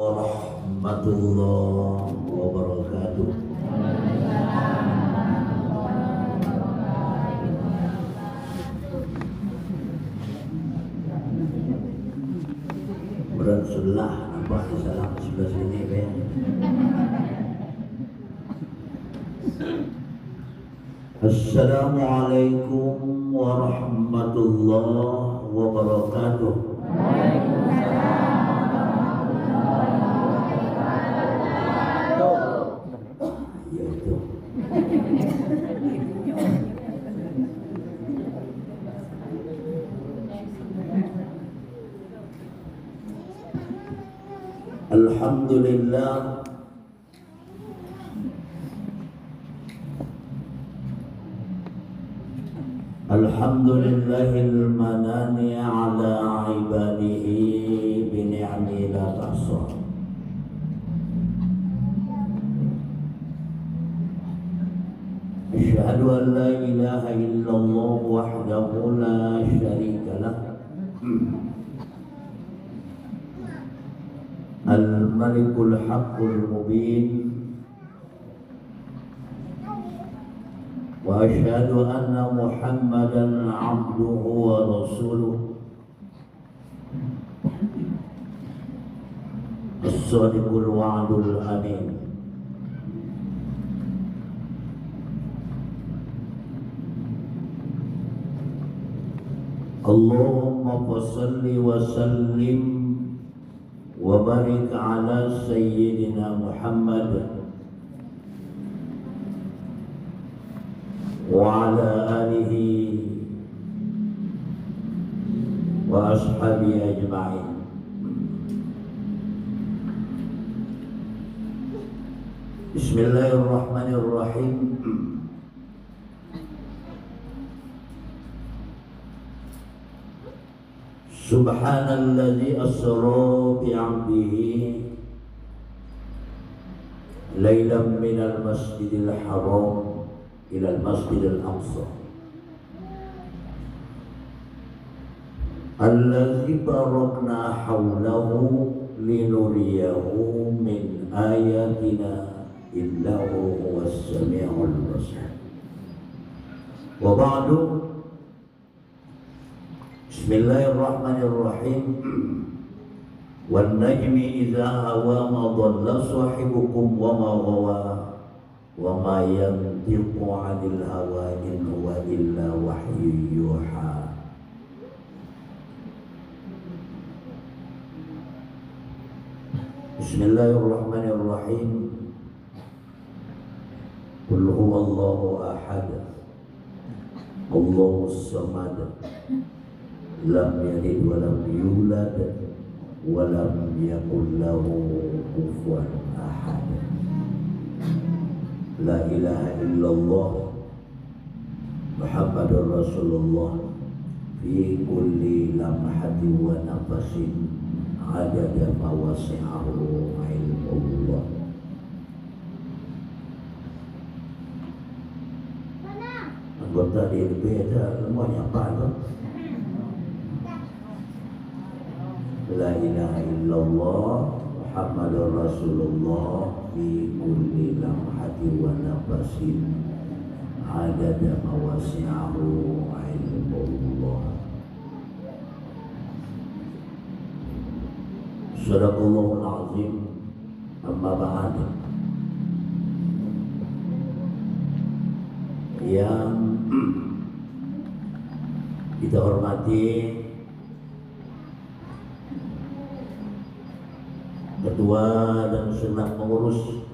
Warahmatullahi wabarakatuh. Berat sebelah nampak di salam sebelah sini be. Assalamualaikum warahmatullahi wabarakatuh. Alhamdulillah Alhamdulillahil manani ala ibadihi bi ni'mi la tahsa. Asyhadu an la ilaha illallah wahdahu la syarika lah. Al-Malikul Haqqul Mubin. Wa asyhadu anna Muhammadan abduhu wa rasuluh. As-Sadiqul Wa'dul Amin. Allahumma fassalli wa sallim wa barik ala sayyidina Muhammad wa ala alihi wa ashabihi ajma'in. Bismillahirrahmanirrahim. Subhanalladzi asra bi'abdihi lailan minal masjidil haram ilal masjidil aqsa allazi barakna hawlahu linuriyahu min ayatina innahu huwas sami'ul basir. Wa ba'du. Bismillahirrahmanirrahim. Wan najmi idza hawa ma dhalla sahibukum wa ma ghawa wa ma yantiqu 'anil hawa in huwa illa wahyu yuha. Bismillahirrahmanirrahim. Qul huwallahu ahad, Allahus samad, lam yalid wa lam yulad wa lam yakul lahu kufuwan ahad. La ilaha illallah Muhammadur Rasulullah fi kulli lamhati wa nafasin adada ma wasi'ahu ilmullah. Anggota DLP ada semuanya apa tu? La ilaha illallah Muhammadur Rasulullah fi kulli lamhati wa nafasin adada ma wasi'ahu ilmullah. Sadaqallahul azim. Amma ba'd. Yang kita hormati ketua dan senat pengurus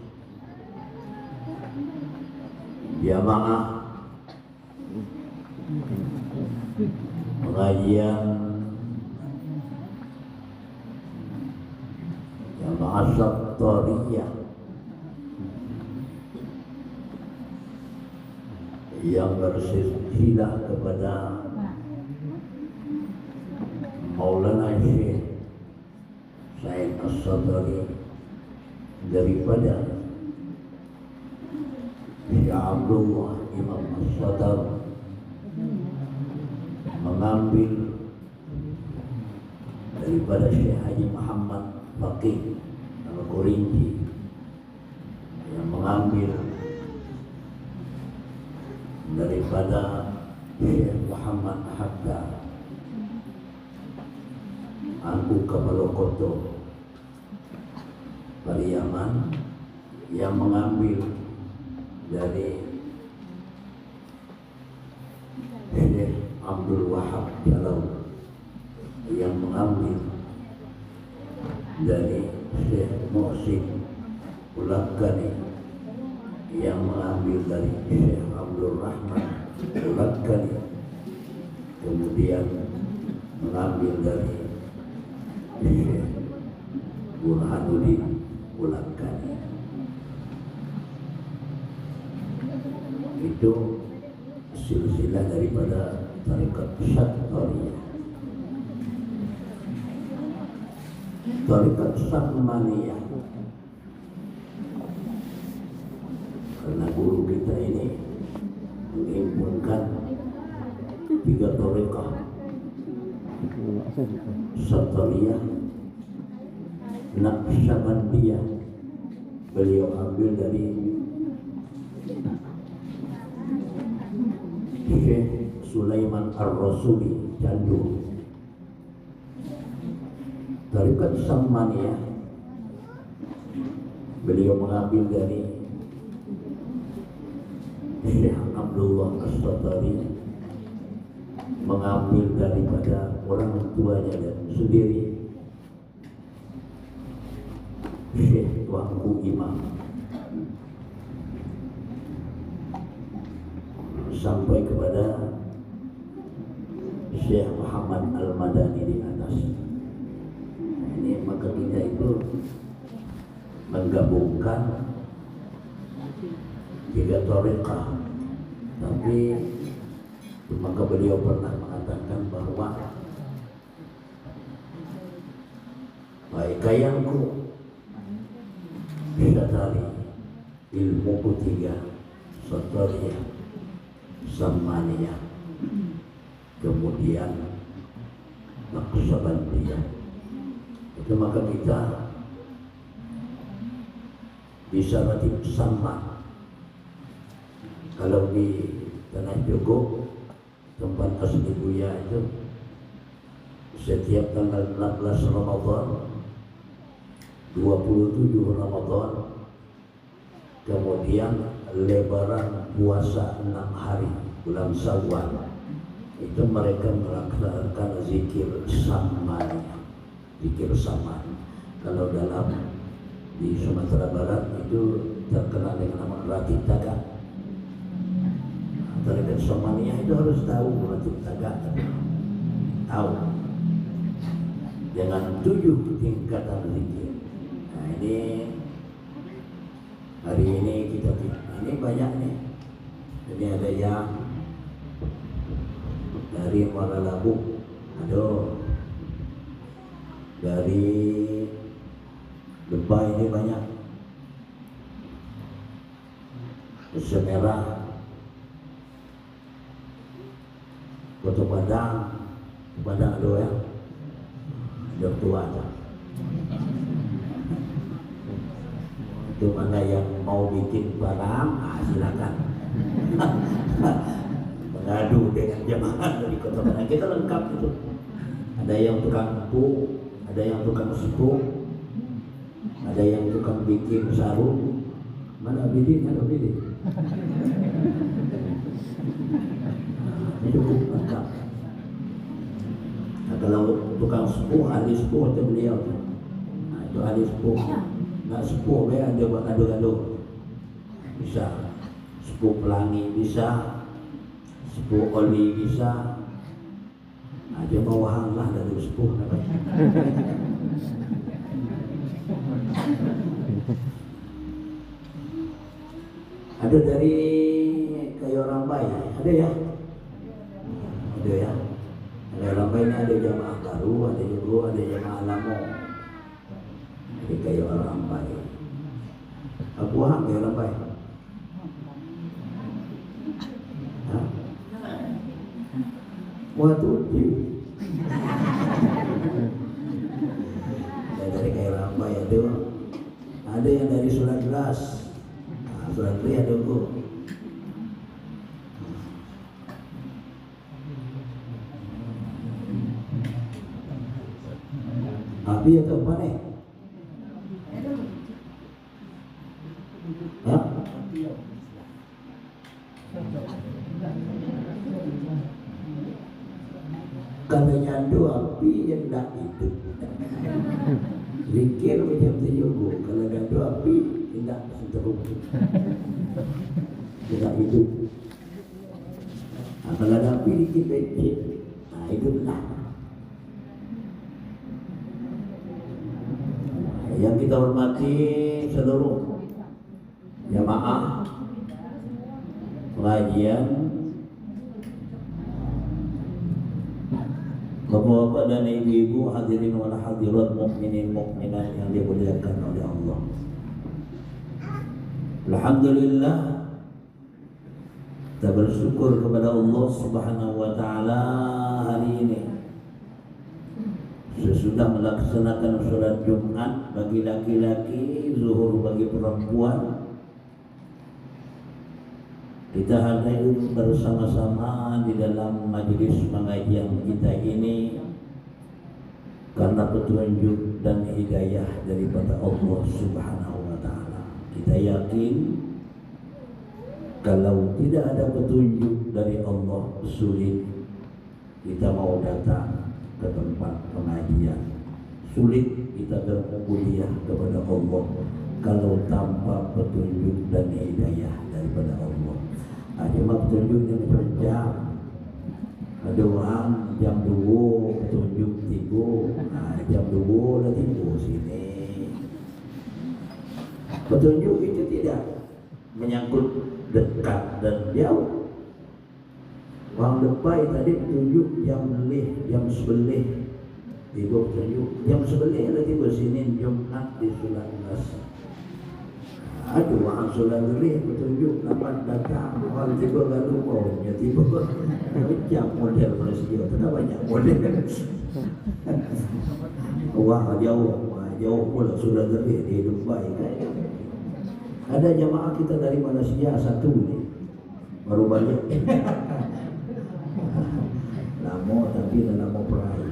jamaah pengajian jamaah Sattoriyah yang bersilsilah kepada Maulana Syekh Said As-Sadri daripada Syekh Abdullah Imam As-Sadr mengambil daripada Syekh Haji Muhammad Faqih Kurinci yang mengambil daripada Syekh Muhammad Hatta Abu Kamalokoto Pariaman, yang mengambil dari Syekh Abdul Wahab Jalau, yang mengambil dari Syekh Muhsin Ulakani, yang mengambil dari Syekh Abdul Rahman Ulakani, kemudian mengambil dari Syekh Burhanuddin Ulakani. Itu silsilah daripada tarekat Syadhariyah. Tarekat Sakmaniyah, karena guru kita ini menghimpunkan 3 tarekat: Syadhariyah, Naqsyabandiyah, beliau ambil dari Syekh Sulaiman Ar-Rasuli Candu. Tarekat Sakmaniyah, beliau mengambil dari Syekh Abdullah As-Satari, mengambil daripada orang tuanya dan sendiri Syekh Tuanku Imam, sampai kepada Syekh Muhammad Al-Madani di atas. Ini maka kita itu menggabungkan 3 tarekat, tapi maka beliau pernah mengatakan bahwa baik kayangku Syadari, ilmuku 3, Syadhariyah, Sakmaniyah, kemudian Naqsyabandiyah. Itu maka kita bisa ratib sama. Kalau di Tanah Joko, tempat asli Buya itu, setiap tanggal 16 Ramadan, 27 Ramadan, kemudian lebaran puasa 6 hari bulan Syawal, itu mereka melaksanakan zikir Sakmaniyah, zikir Saman. Kalau dalam di Sumatera Barat itu terkenal dengan nama Ratib Tagak. Tarekat Sakmaniyah itu harus tahu Ratib Tagak, tahu dengan 7 tingkatan zikir. Nah ini hari ini kita ini banyak nih. Jadi ada yang dari Muara Labu, ada dari Lebay ini banyak, Semerah, Kota Padang ada ya, ada tua ada. Itu mana yang mau bikin barang, silakan mengadu dengan jamaah dari Kota Padang. Kita lengkap itu. Ada yang tukang empuk, ada yang tukang sepuk, ada yang tukang bikin sarung. Mana bidin, ada bidin. Cukup lengkap. Nah, kalau tukang sepuh, ahli sepuh itu beliau. Nah, itu ahli sepuh. Nggak sepuh ya, dia buat adu-adu. Bisa sepuh pelangi, bisa sepuh oli, bisa. Nah, dia bawahan lah dari sepuh. Ada dari Kayu Rambai, ada ya? Ada ya? Kayu Rambai ini ada jamaah baru, ada juga ada jamaah lama. Di Kayu Rambai. Aku paham Kayu Rambai. Waduh, dari Kayu Rambai itu Ada yang dari surat gelas. Nah, surat gelas ada kok. Api atau apa nih? Ya? Kalau nyandu api yang tak hidup. Zikir macam terjumpa. Kalau nyandu api tidak seteruk. Tidak hidup. Nah, kalau ada api dikit becek, nah hiduplah. Yang kita hormati seluruh jamaah pengajian, bapak-bapak dan ibu-ibu, hadirin wal hadirat, mukminin mukminat yang dimuliakan oleh Allah. Alhamdulillah, kita bersyukur kepada Allah Subhanahu wa taala hari ini sesudah melaksanakan sholat Jumat bagi laki-laki, zuhur bagi perempuan. Kita hadir bersama-sama di dalam majelis pengajian kita ini karena petunjuk dan hidayah daripada Allah Subhanahu wa taala. Kita yakin kalau tidak ada petunjuk dari Allah, sulit kita mau datang ke tempat pengajian. Sulit kita berkuliah kepada Allah kalau tanpa petunjuk dan hidayah daripada Allah. Cuma petunjuknya macam jam. Ada orang jam 2 petunjuk tiba, jam 2 dah tiba sini. Petunjuk itu tidak menyangkut dekat dan jauh. Orang depan tadi tunjuk jam 11 tiba tunjuk jam 11 lah tiba Senin Jumat di Sulat Gelas. Ada orang Sulat Gelas petunjuk lambat datang, orang tiba lalu maunya tiba jam model Malaysia tu dah banyak model. Wah jauh pula Sulat Gelas di Dubai kan. Ada jamaah kita dari Malaysia satu ni baru balik. Lama tapi lama perai.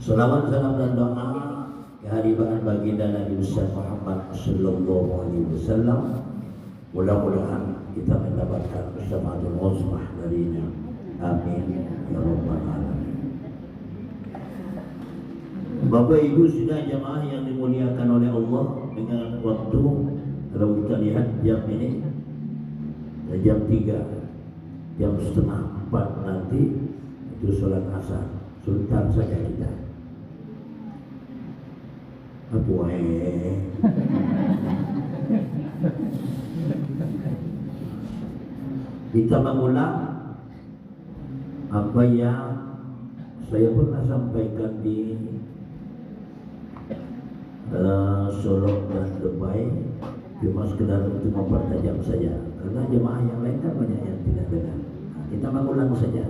Salawat, salam dan doa kehadiran baginda Nabi Muhammad sallallahu alaihi wasallam. Mudah-mudahan kita mendapatkan syafaatul uzmah darinya. Amin ya rabbal alamin. Bapak Ibu sudah jamaah yang dimuliakan oleh Allah, dengan waktu kalau kita lihat jam ini jam 3, jam setengah 4 nanti itu sholat asar. Sultan saja kita. Apa kita mengulang apa yang saya pernah sampaikan di Solo dan Dubai, cuma sekedar untuk mempertajam saja karena jemaah yang lain kan banyak yang tidak dengar. Kita mengulang saja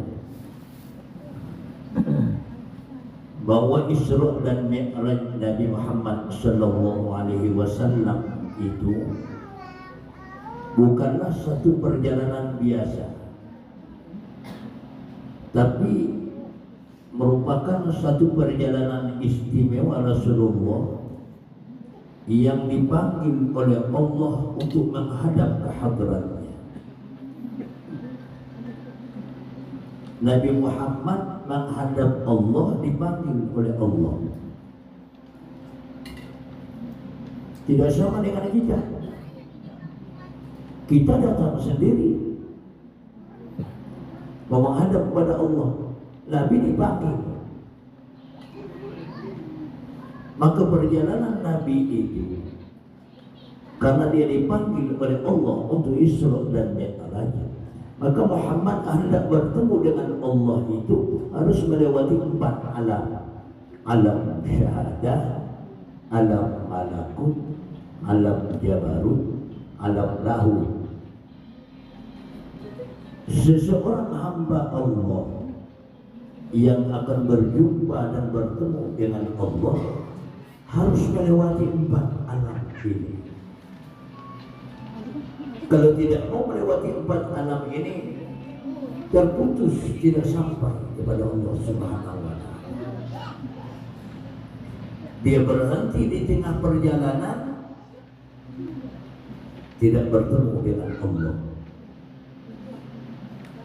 bahwa Isra dan Mi'raj Nabi Muhammad sallallahu alaihi wasallam itu bukanlah satu perjalanan biasa, tapi merupakan satu perjalanan istimewa Rasulullah yang dipanggil oleh Allah untuk menghadap ke hadratnya. Nabi Muhammad menghadap Allah dipanggil oleh Allah. Tidak sama dengan kita. Kita datang sendiri mau menghadap kepada Allah. Nabi dipanggil. Maka perjalanan Nabi itu karena dia dipanggil oleh Allah untuk Isra dan Mi'raj, maka Muhammad hendak bertemu dengan Allah itu harus melewati 4 alam. Alam syahadah, alam malakut, alam jabarut, alam lahut. Seseorang hamba Allah yang akan berjumpa dan bertemu dengan Allah harus melewati 4 alam ini. Kalau tidak mau melewati 4 alam ini, terputus, tidak sampai kepada Allah Subhanahu wa Ta'ala. Dia berhenti di tengah perjalanan, tidak bertemu dengan Allah.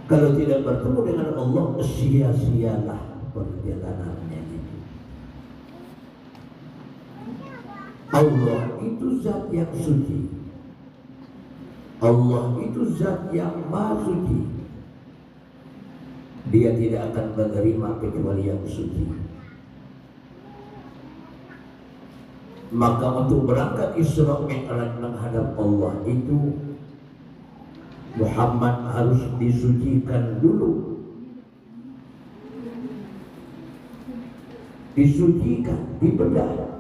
Kalau tidak bertemu dengan Allah, sia-sialah perjalanannya itu. Allah itu zat yang suci. Allah itu zat yang maha suci. Dia tidak akan menerima kecuali yang suci. Maka untuk berangkat Isra Mi'raj menghadap Allah itu, Muhammad harus disucikan dulu. Disucikan, dibedah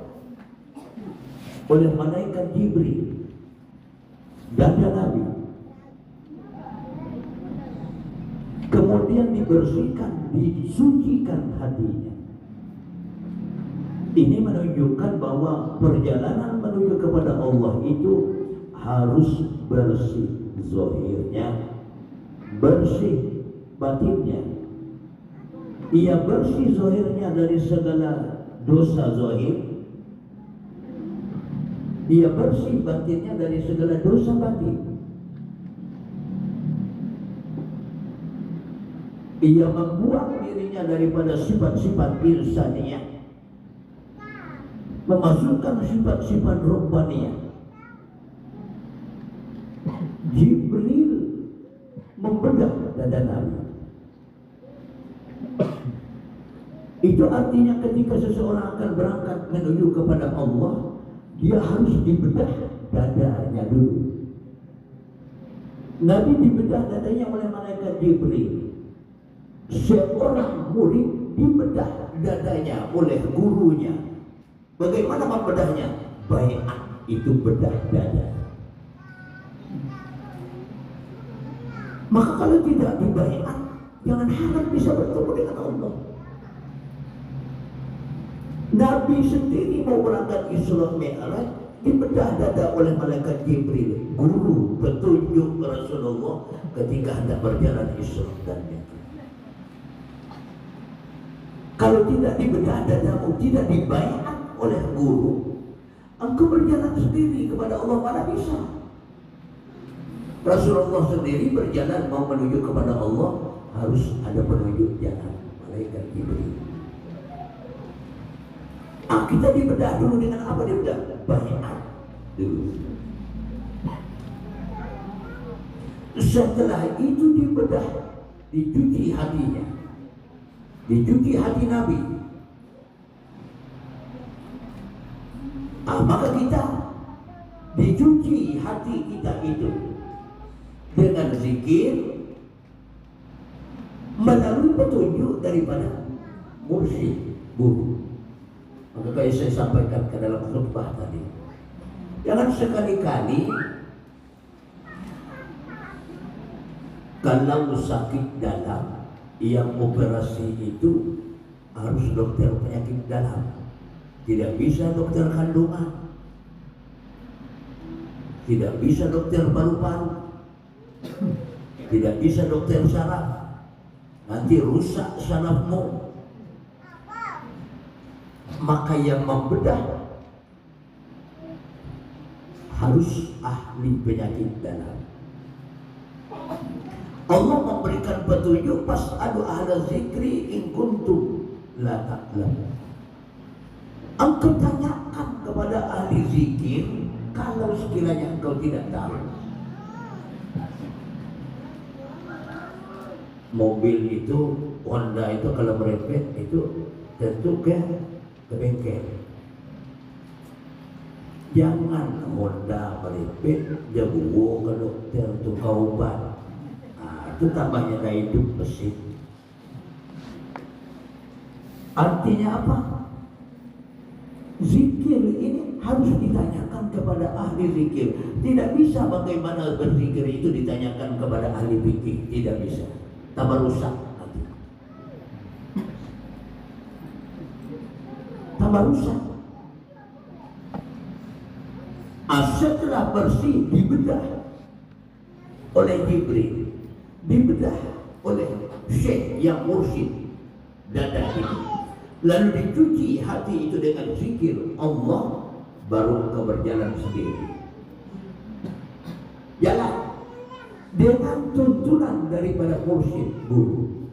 oleh malaikat Jibril dada Nabi. Kemudian dibersihkan, disucikan hatinya. Ini menunjukkan bahwa perjalanan menuju kepada Allah itu harus bersih zahirnya, bersih batinnya. Ia bersih zahirnya dari segala dosa zahir, ia bersih batinnya dari segala dosa batin. Ia membuang dirinya daripada sifat-sifat irsaniyah, memasukkan sifat-sifat rubbaniyah. Jibril membedah dada Nabi. Itu artinya ketika seseorang akan berangkat menuju kepada Allah, dia harus dibedah dadanya dulu. Nabi dibedah dadanya oleh malaikat Jibril. Seorang murid dibedah dadanya oleh gurunya. Bagaimana membedahnya? Bai'at itu bedah dada. Maka kalau tidak dibai'at, jangan harap bisa bertemu dengan Allah. Nabi sendiri mau berangkat Isra Mi'raj, dibedah dada oleh malaikat Jibril, guru petunjuk Rasulullah ketika hendak berjalan Isra dan Mi'raj. Kalau tidak dibedah dadamu, tidak dibaiat oleh guru, engkau berjalan sendiri kepada Allah mana bisa. Rasulullah sendiri berjalan mau menuju kepada Allah, harus ada penunjuk jalan malaikat Jibril. Kita dibedah dulu dengan apa dibedah? Baiat dulu. Setelah itu dibedah, dicuci hatinya, dicuci hati Nabi. Maka kita dicuci hati kita itu dengan zikir melalui petunjuk daripada mursyid, guru. Maka kayak saya sampaikan ke dalam khutbah tadi, jangan sekali-kali kalau sakit dalam yang operasi itu harus dokter penyakit dalam, tidak bisa dokter kandungan, tidak bisa dokter paru-paru, tidak bisa dokter saraf, nanti rusak sarafmu. Maka yang membedah harus ahli penyakit dalam. Allah memberikan petunjuk, fas'alu ahla zikri in kuntum la ta'lamun. Engkau tanyakan kepada ahli zikir kalau sekiranya engkau tidak tahu. Mobil itu, Honda itu kalau merepet itu tentu ke bengkel. Jangan Honda merepet dia bawa ke dokter tukang obat. Itu tambahnya daya hidup mesin. Artinya apa? Zikir ini harus ditanyakan kepada ahli zikir. Tidak bisa bagaimana berzikir itu ditanyakan kepada ahli fikih. Tidak bisa. Tambah rusak nanti. Tambah rusak. Setelah bersih dibedah oleh Jibril, dibedah oleh Syekh yang mursyid dada itu, lalu dicuci hati itu dengan zikir Allah, baru engkau berjalan sendiri. Jalan dengan tuntunan daripada mursyid guru.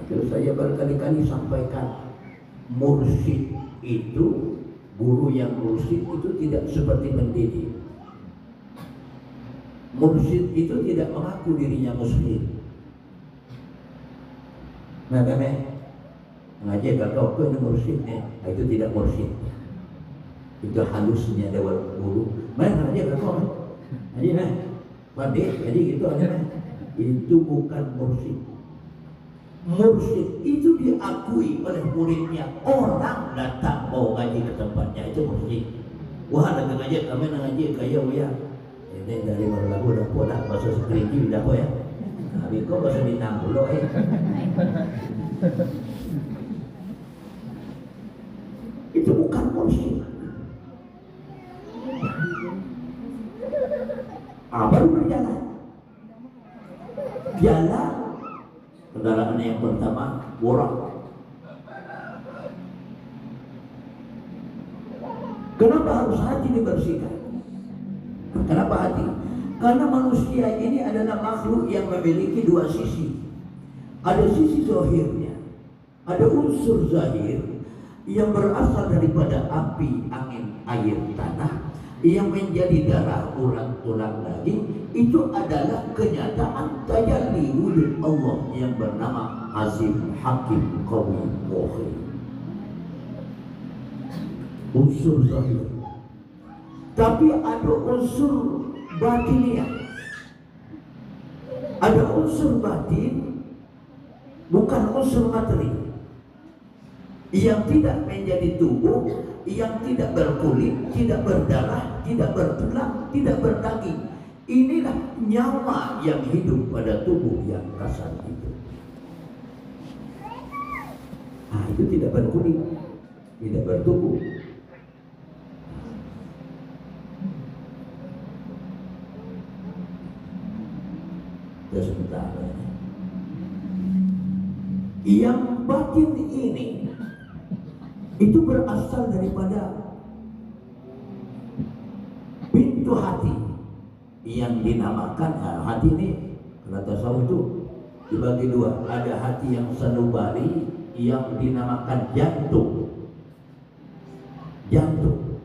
Itu saya berkali-kali sampaikan, mursyid itu, guru yang mursyid itu tidak seperti pendidik. Mursyid itu tidak mengaku dirinya muslim. Nah, ngaji kalau kau ini mursyidnya, itu tidak mursyid. Itu halusnya dewan guru. Mana aja kau? Aja nah, pandai, jadi gitu aja. Itu bukan mursyid. Mursyid itu diakui oleh muridnya. Orang datang mau ngaji ke tempatnya, itu mursyid. Wah, lagi ngaji, kami ngaji kayak ya. Ini dari mana lagu udah pola bahasa sekerinci udah apa ya? Tapi kok bahasa Minang dulu Itu bukan mursyid. Baru berjalan. Jalan. Kendaraan yang pertama borak. Kenapa harus hati dibersihkan? Kenapa hati? Karena manusia ini adalah makhluk yang memiliki dua sisi. Ada sisi zahirnya, ada unsur zahir yang berasal daripada api, angin, air, tanah, yang menjadi darah, urat, tulang, daging. Itu adalah kenyataan tajalli wujud Allah yang bernama Azim, Hakim, Qawi, Muhyi. Unsur zahir. Tapi ada unsur batinnya. Ada unsur batin, bukan unsur materi, yang tidak menjadi tubuh, yang tidak berkulit, tidak berdarah, tidak bertulang, tidak berdaging. Inilah nyawa yang hidup pada tubuh yang kasar itu. Itu tidak berkulit, tidak bertubuh. Sebentar. Yang batin ini itu berasal daripada pintu hati yang dinamakan hati ini. Karena tasawuf itu dibagi dua. Ada hati yang sanubari yang dinamakan jantung. Jantung.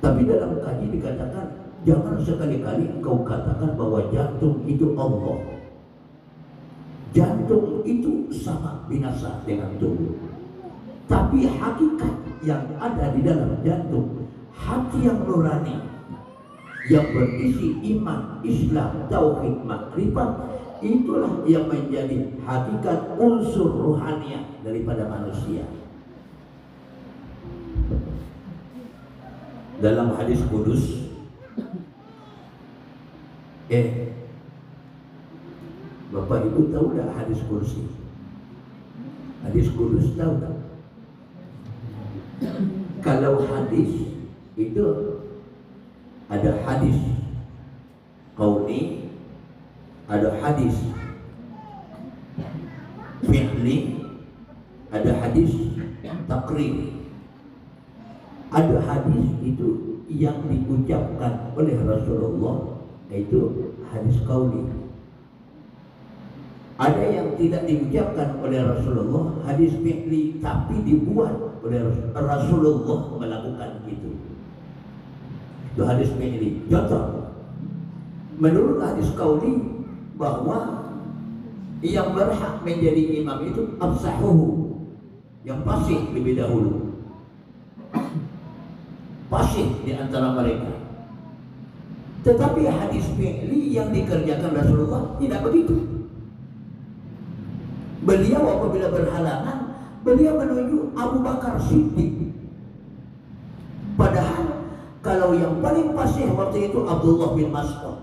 Tapi dalam kaji dikatakan, jangan sekali-kali engkau katakan bahwa jantung itu Allah. Jantung itu sama binasa dengan tubuh. Tapi hakikat yang ada di dalam jantung, hati yang nurani, yang berisi iman, Islam, tauhid, makrifat, itulah yang menjadi hakikat unsur ruhaniah daripada manusia. Dalam hadis kudus, Bapak Ibu tahu tak hadis kursi? Hadis kudus tahu tak? Kalau hadis itu ada hadis qauli, ada hadis fi'li, ada hadis taqrir. Ada hadis itu yang diucapkan oleh Rasulullah, yaitu hadis qauli. Ada yang tidak diucapkan oleh Rasulullah, hadis fi'li, tapi dibuat oleh Rasulullah melakukan itu. Itu hadis fi'li. Contoh, menurut hadis qauli bahwa yang berhak menjadi imam itu afsahuhu, yang fasih lebih dahulu, fasih di antara mereka. Tetapi hadis fi'li yang dikerjakan Rasulullah tidak begitu. Beliau apabila berhalangan, beliau menunjuk Abu Bakar Siddiq. Padahal kalau yang paling fasih waktu itu Abdullah bin Mas'ud.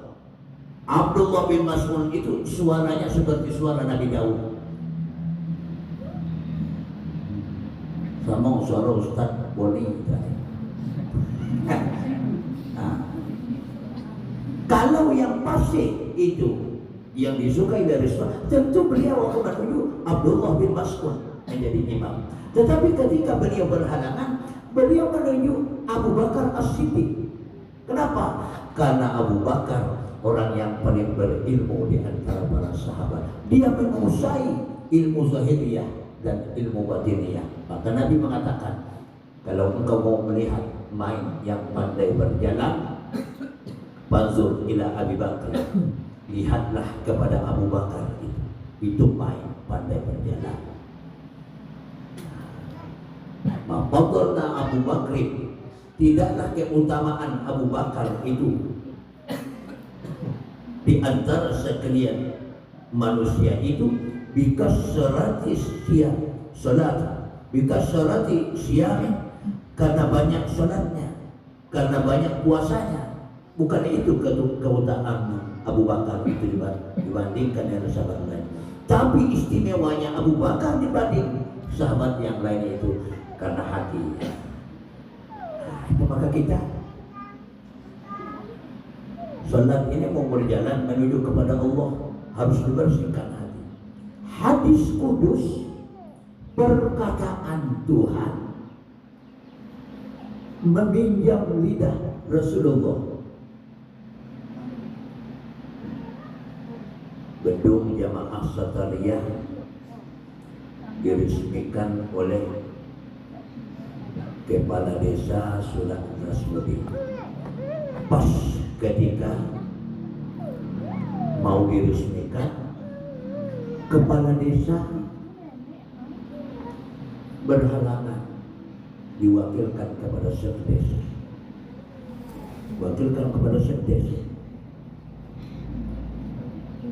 Abdullah bin Mas'ud itu suaranya seperti suara Nabi Daud. sama suara Ustaz Boni. Nah, kalau yang fasik itu yang disukai dari Rasulullah, tentu beliau akan menunjuk Abdullah bin Mas'ud menjadi imam. Tetapi ketika beliau berhalangan, beliau menunjuk Abu Bakar As-Siddiq. Kenapa? Karena Abu Bakar orang yang paling berilmu di antara para sahabat. Dia menguasai ilmu zahiriyah dan ilmu batiniyah. Maka Nabi mengatakan, kalau engkau mau melihat main yang pandai berjalan, fanzur ila Abi Bakar, lihatlah kepada Abu Bakar, itu main pandai berjalan. Mafadhalna Abu Bakr, tidaklah keutamaan Abu Bakar itu di antara sekalian manusia itu bikasrati siyam salat, bikasrati siyam, karena banyak salatnya, karena banyak puasanya. Bukan itu keutamaan Abu Bakar itu dibandingkan dengan sahabat lain, tapi istimewanya Abu Bakar dibanding sahabat yang lain itu karena hatinya. Maka kita salat ini mau berjalan menuju kepada Allah, harus dibersihkan hati. Hadis kudus, perkataan Tuhan, meminjam lidah Rasulullah. Gedung Jamaah Satariyah diresmikan oleh Kepala Desa Sulat Nasmudi. Pas ketika mau diresmikan, Kepala Desa berhalangan, diwakilkan kepada Sekdes, wakilkan kepada Sekdes,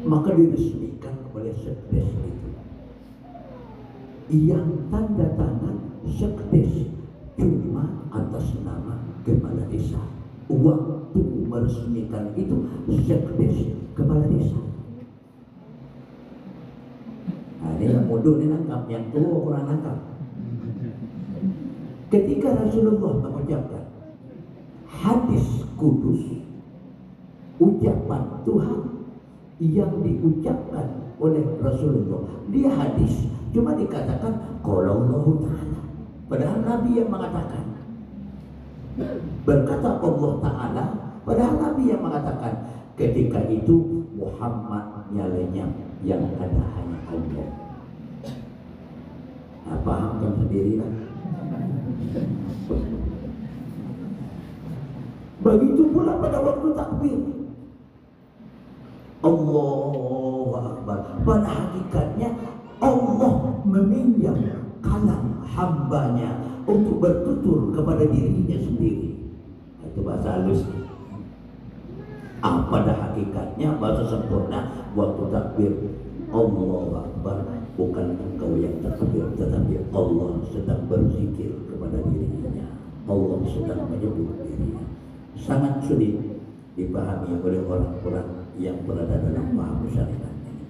maka diresmikan oleh Sekdes itu. Yang tanda tangan Sekdes cuma atas nama Kepala Desa. Waktu meresmikan itu Sekdes Kepala Desa. Nah, ini yang mudah ini nangkap, yang tua kurang nangkap. Ketika Rasulullah mengucapkan hadis kudus, ucapan Tuhan yang diucapkan oleh Rasulullah, dia hadis cuma dikatakan kalau Allah Ta'ala, padahal Nabi yang mengatakan. Berkata Allah Ta'ala, padahal Nabi yang mengatakan. Ketika itu Muhammadnya lenyap, yang ada hanya Allah. Nah, pahamkan sendirilah. Begitu pula pada waktu takbir, Allahu Akbar. Pada hakikatnya Allah meminjam kalam hambanya untuk bertutur kepada dirinya sendiri. Itu bahasa halus. Pada hakikatnya bahasa sempurna waktu takbir Allahu Akbar, bukan engkau yang takbir, tetapi Allah sedang berzikir kepada dirinya. Allah sedang menyebut dirinya. Sangat sulit dipahami oleh orang-orang yang berada dalam paham syariat ini.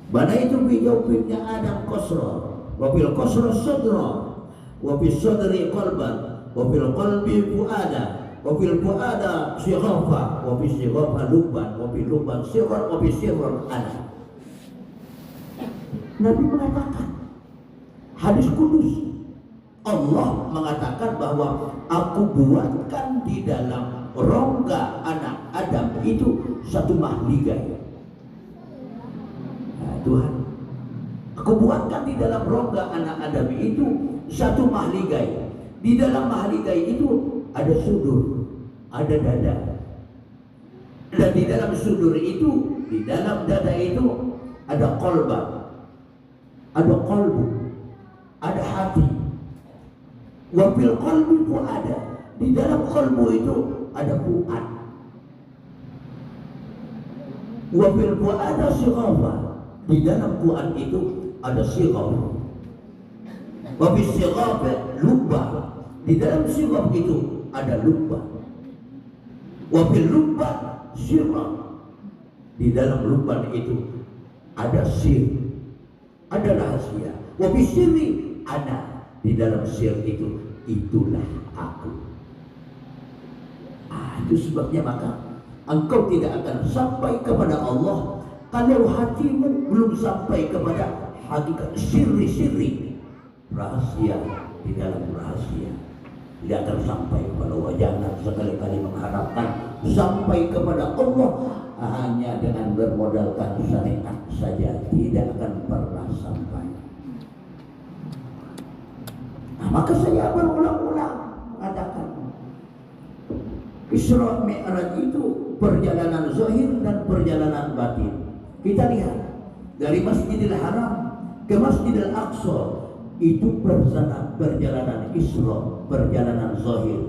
Bana itu bijawabnya Adam Qasra, wabil Qasra sadra, wabil sadri qalban, wabil qalbi fuada, wabil fuada sighafa, wabil sighafa lubban, wabil lubban sighar, wabil sighar ana. Nabi mengatakan hadis kudus, Allah mengatakan bahwa aku buatkan di dalam rongga anak Adam itu satu mahligai. Nah, Tuhan, aku buatkan di dalam rongga anak Adam itu satu mahligai. Di dalam mahligai itu ada sudur, ada dada. Dan di dalam sudur itu, di dalam dada itu ada qalban, ada qalbu, ada hati. Wafil qalbi fuada, di dalam qalbu itu ada fuad. Wafil fuada sighafa, di dalam fuad itu ada sighaf. Wafil sighaf lubba, di dalam sighaf itu ada lubba. Wafil lubba sirra, di dalam lubban itu ada sir, ada rahasia. Wafil sirri ada, di dalam sir itu, itulah aku. Itu sebabnya maka engkau tidak akan sampai kepada Allah kalau hatimu belum sampai kepada hakikat sirri-sirri, rahasia di dalam rahasia. Tidak akan sampai kepada wajahnya. Sekali-kali mengharapkan sampai kepada Allah hanya dengan bermodalkan syariat saja, tidak akan pernah sampai. Nah, maka saya berulang-ulang mengatakan Isra Mi'raj itu perjalanan zahir dan perjalanan batin. Kita lihat dari Masjidil Haram ke Masjidil Aqsa, itu perjalanan Isra, perjalanan zahir.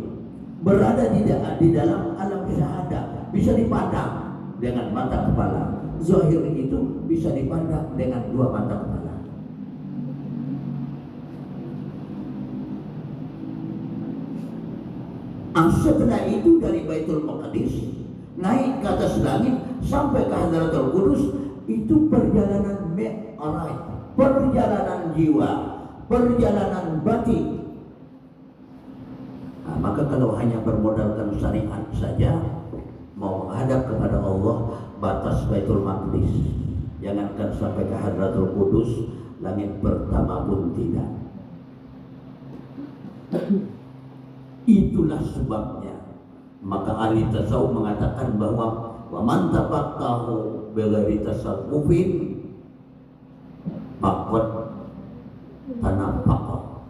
Berada di dalam alam syahadah, bisa dipandang dengan mata kepala. Zahir itu bisa dipandang dengan dua mata kepala. Setelah itu dari Baitul Maqdis naik ke atas langit sampai ke Hadratul Qudus, itu perjalanan Mi'raj, perjalanan jiwa, perjalanan batin. Nah, maka kalau hanya bermodalkan syariat saja, mau menghadap kepada Allah, batas Baitul Maqdis, jangankan sampai ke Hadratul Qudus, langit pertama pun tidak. Itulah sebabnya maka ahli tasawuf mengatakan bahwa wa man tafaqahu bighairi tasawufin faqad tanaffaqa.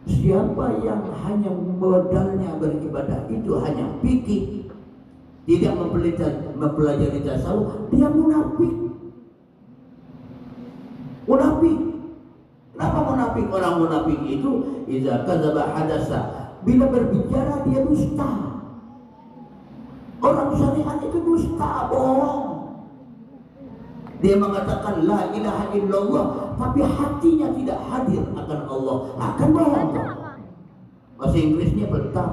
Siapa yang hanya modalnya beribadah itu hanya fikih, tidak mempelajari tasawuf, dia munafik. Munafik. Kenapa munafik? Orang munafik itu idza kadzaba hadasa, bila berbicara dia dusta. Orang syariat itu dusta, bohong. Dia mengatakan la ilaha illallah, tapi hatinya tidak hadir akan Allah, akan bohong. Bahasa Inggrisnya betul.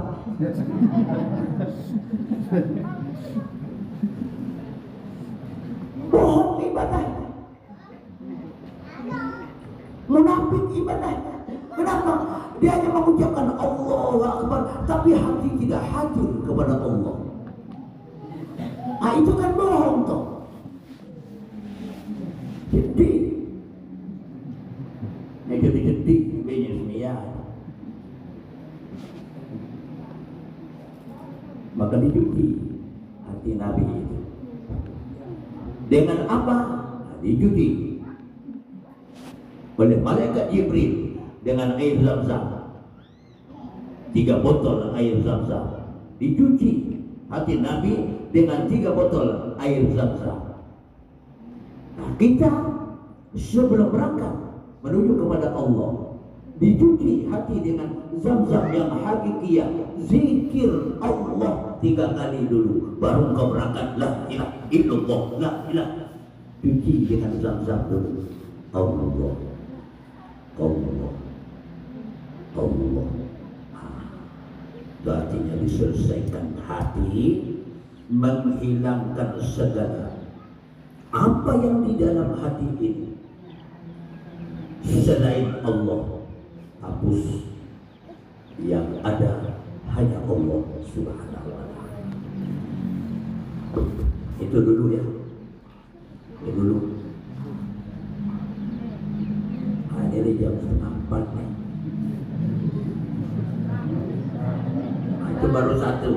Bohong ibadah. Munafik ibadah. Kenapa? Dia hanya mengucapkan Allahu Akbar, tapi hati tidak hadir kepada Allah. Nah, itu kan bohong toh. Jadi, jadi banyak semiyah. Maka dicuci hati Nabi itu. Dengan apa? Dicuci oleh malaikat Jibril dengan air Zam-Zam. 3 botol air Zam-Zam. Dicuci hati Nabi dengan 3 botol air Zam-Zam. Nah, kita sebelum berangkat menuju kepada Allah, dicuci hati dengan Zam-Zam yang hakikiyah. Zikir Allah 3 kali dulu, baru kau berangkat. La ilaha illallah, la ilaha. Cuci dengan Zam-Zam dulu. Allah, Allah, Allah. Artinya diselesaikan hati, menghilangkan segala apa yang di dalam hati ini selain Allah, hapus. Yang ada hanya Allah Subhanahu wa ta'ala. Itu dulu ya. Itu dulu. Ini jam 4 nih. Nah, itu baru 1.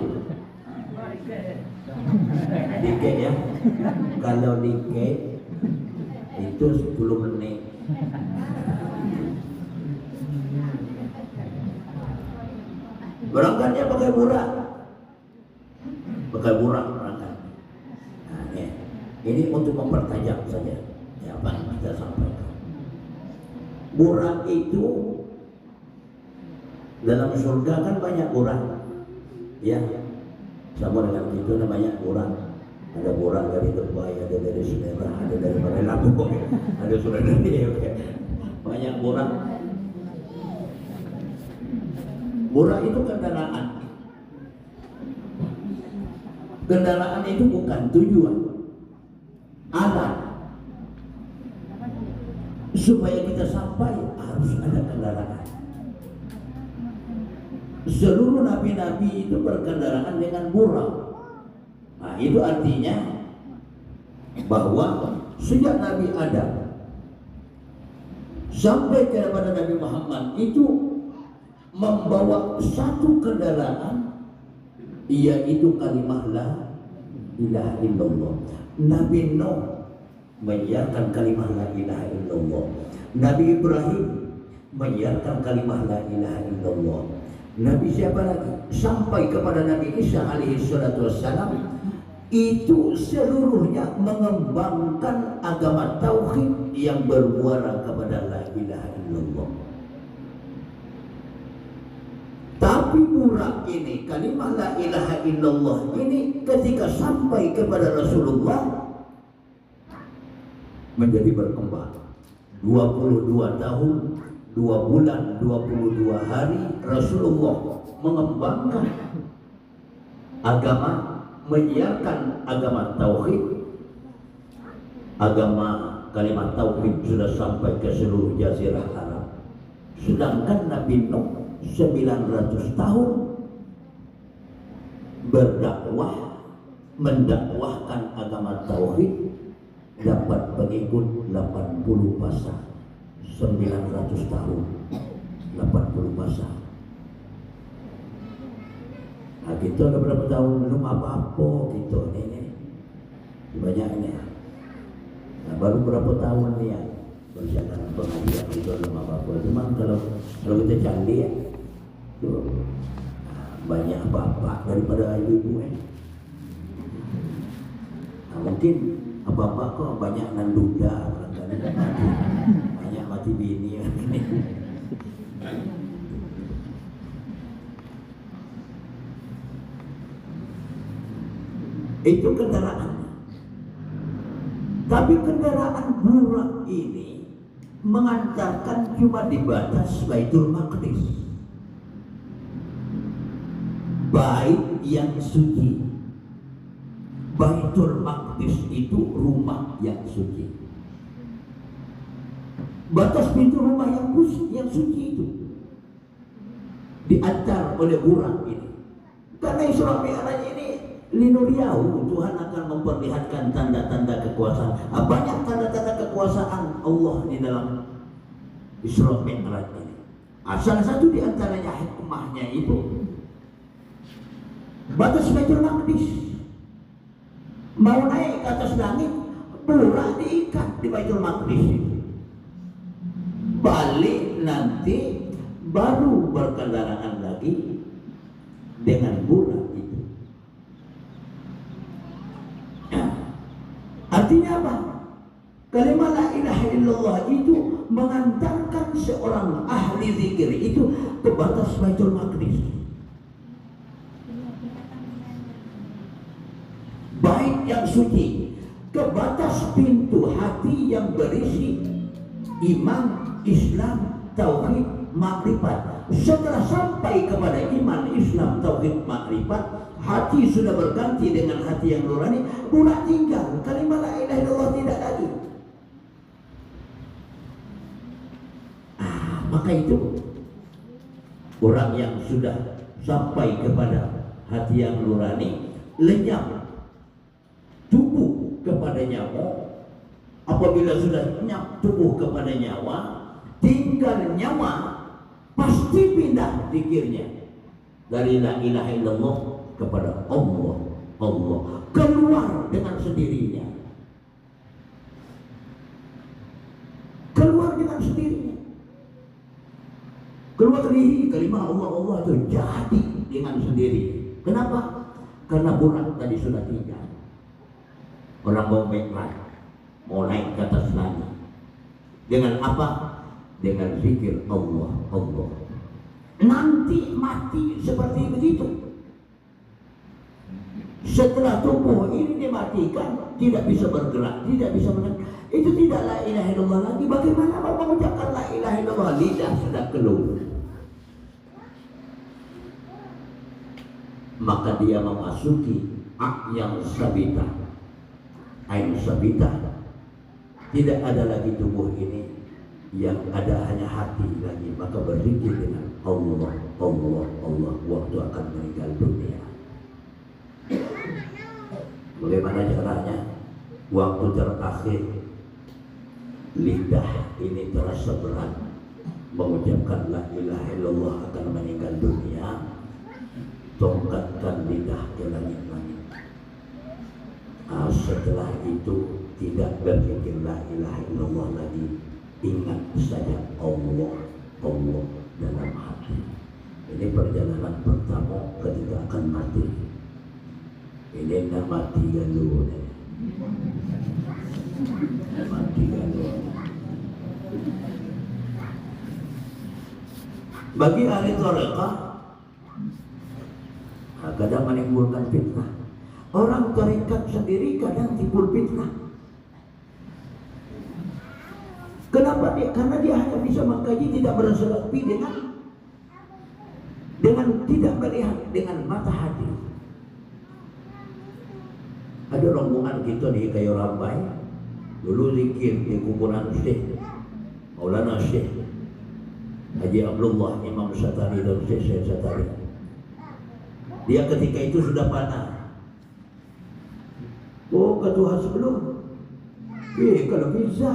Dike ya. Kalau dike itu 10 menit. Berangkatnya pakai burak. Pakai burak berangkat. Nah, ini untuk mempertajam saja ya, apa yang kita sampaikan. Burak itu dalam surga kan banyak burak, ya, sama dengan itu namanya burak. Ada burak dari Dubai, ada dari Semarang, ada dari Lampung, ada Surabaya, banyak burak. Burak itu kendaraan. Kendaraan itu bukan tujuan, alat. Supaya kita sampai harus ada kendaraan. seluruh nabi-nabi itu berkendaraan dengan buraq. Nah, itu artinya bahwa sejak Nabi Adam sampai kepada Nabi Muhammad itu membawa satu kendaraan, yaitu kalimat la ilaha illallah. Nabi Nuh menyiarkan kalimat la ilaha illallah. Nabi Ibrahim menyiarkan kalimat la ilaha illallah. Nabi siapa lagi? Sampai kepada Nabi Isa alaihi salatu wassalam, itu seluruhnya mengembangkan agama tauhid yang bermuara kepada la ilaha illallah. Tapi buraq ini, kalimat la ilaha illallah ini ketika sampai kepada Rasulullah menjadi berkembang. 22 tahun, 2 bulan, 22 hari Rasulullah mengembangkan agama, menyiarkan agama tauhid. Agama kalimat tauhid sudah sampai ke seluruh jazirah Arab. Sedangkan Nabi Nuh 900 tahun berdakwah, mendakwahkan agama tauhid, dapat pengikut 80 masa. 900 tahun 80 masa. Nah, kita udah berapa tahun belum apa-apa gitu ini banyaknya. Nah, baru berapa tahun nih ya berjalan pengajian itu belum apa-apa. Cuma kalau kita canggih ya tuh, banyak bapak daripada ibu-ibu Nah, mungkin bapak kok banyak nanduda, banyak mati bini. Itu kendaraan. Tapi kendaraan buraq ini mengantarkan cuma di batas Baitul Maqdis, bait yang suci. Baitul Maqdis itu rumah yang suci. Batas pintu rumah yang suci itu diantar oleh buraq ini. Karena Isra Mi'raj ini linuriyahu, Tuhan akan memperlihatkan tanda-tanda kekuasaan. Banyak tanda-tanda kekuasaan Allah di dalam Isra Mi'raj ini. Salah satu di antaranya hikmahnya itu batas Baitul Maqdis. Mau naik ke atas langit, buraq diikat di Baitul Maqdis itu. Balik nanti baru berkendaraan lagi dengan buraq itu. Artinya apa? Kalimat la ilaha illallah itu mengantarkan seorang ahli zikir itu ke batas Baitul Maqdis. Bait yang suci, ke batas pintu hati yang berisi iman, Islam, tauhid, makrifat. Setelah sampai kepada iman, Islam, tauhid, makrifat, hati sudah berganti dengan hati yang nurani, buraq tinggal, kalimat la ilaha illallah tidak lagi. Maka itu orang yang sudah sampai kepada hati yang nurani, lenyap tubuh kepada nyawa. Apabila sudah lenyap tubuh kepada nyawa, tinggal nyawa, pasti pindah zikirnya dari la ilaha illallah kepada Allah. Allah keluar dengan sendirinya, keluar dengan sendirinya, keluar dari kalimat Allah itu jadi dengan sendiri. Kenapa? Karena buraq tadi sudah tinggal. Orang mau Mi'raj, mau naik ke atas langit, dengan apa? Dengan zikir Allah, Allah. Nanti mati seperti begitu. Setelah tubuh ini dimatikan, tidak bisa bergerak, tidak bisa mendengar, itu tidak la ilaha illallah lagi. Bagaimana mau mengucapkan la ilaha illallah? Lidah sudah keluar. Maka dia memasuki yang sabita. Ain sabita. Tidak ada lagi tubuh ini yang ada hanya hati lagi, maka berzikir dengan Allah, Allah, Allah waktu akan meninggal dunia. Bagaimana caranya? Waktu terakhir lidah ini terasa berat mengucapkan la ilaha illallah akan meninggal dunia, tongkatkan lidah ke langit-langit. Setelah itu tidak berpikir la ilaha illallah lagi, ingat saja Allah, Allah dalam hati. Ini perjalanan pertama ketika akan mati. Ini nama mati galuh, mati galuh. Bagi ahli tarekah, kadang menimbulkan fitnah. Orang tarekat sendiri kadang timbul fitnah. Kenapa dia? Karena dia hanya bisa mengkaji, tidak bersalapi dengan tidak melihat dengan mata hati. Ada rombongan kita di Kayu Rambai, dulu zikir di kuburan Syekh Maulana Syekh Haji Abdullah Imam Satari dan Syekh Satari. Dia ketika itu sudah panah. Oh, ke Tuhan sebelum. Kalau bisa.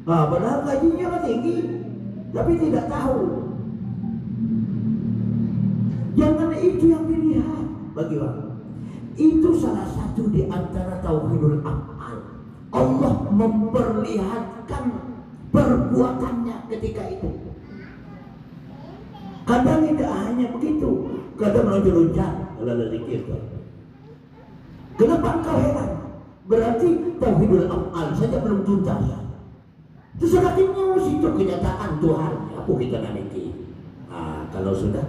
Padahal gajinya tinggi, tapi tidak tahu. Jangan itu yang dilihat bagi orang. Itu salah satu di antara tauhidul af'al. Allah memperlihatkan perbuatannya ketika itu. Kadang tidak hanya begitu, kadang loncat-loncat kalau ada zikir. Kenapa engkau heran? Berarti tauhidul af'al saja belum tuntas. Terus akhirnya itu kenyataan Tuhan. Apa kita nanti? Kalau sudah,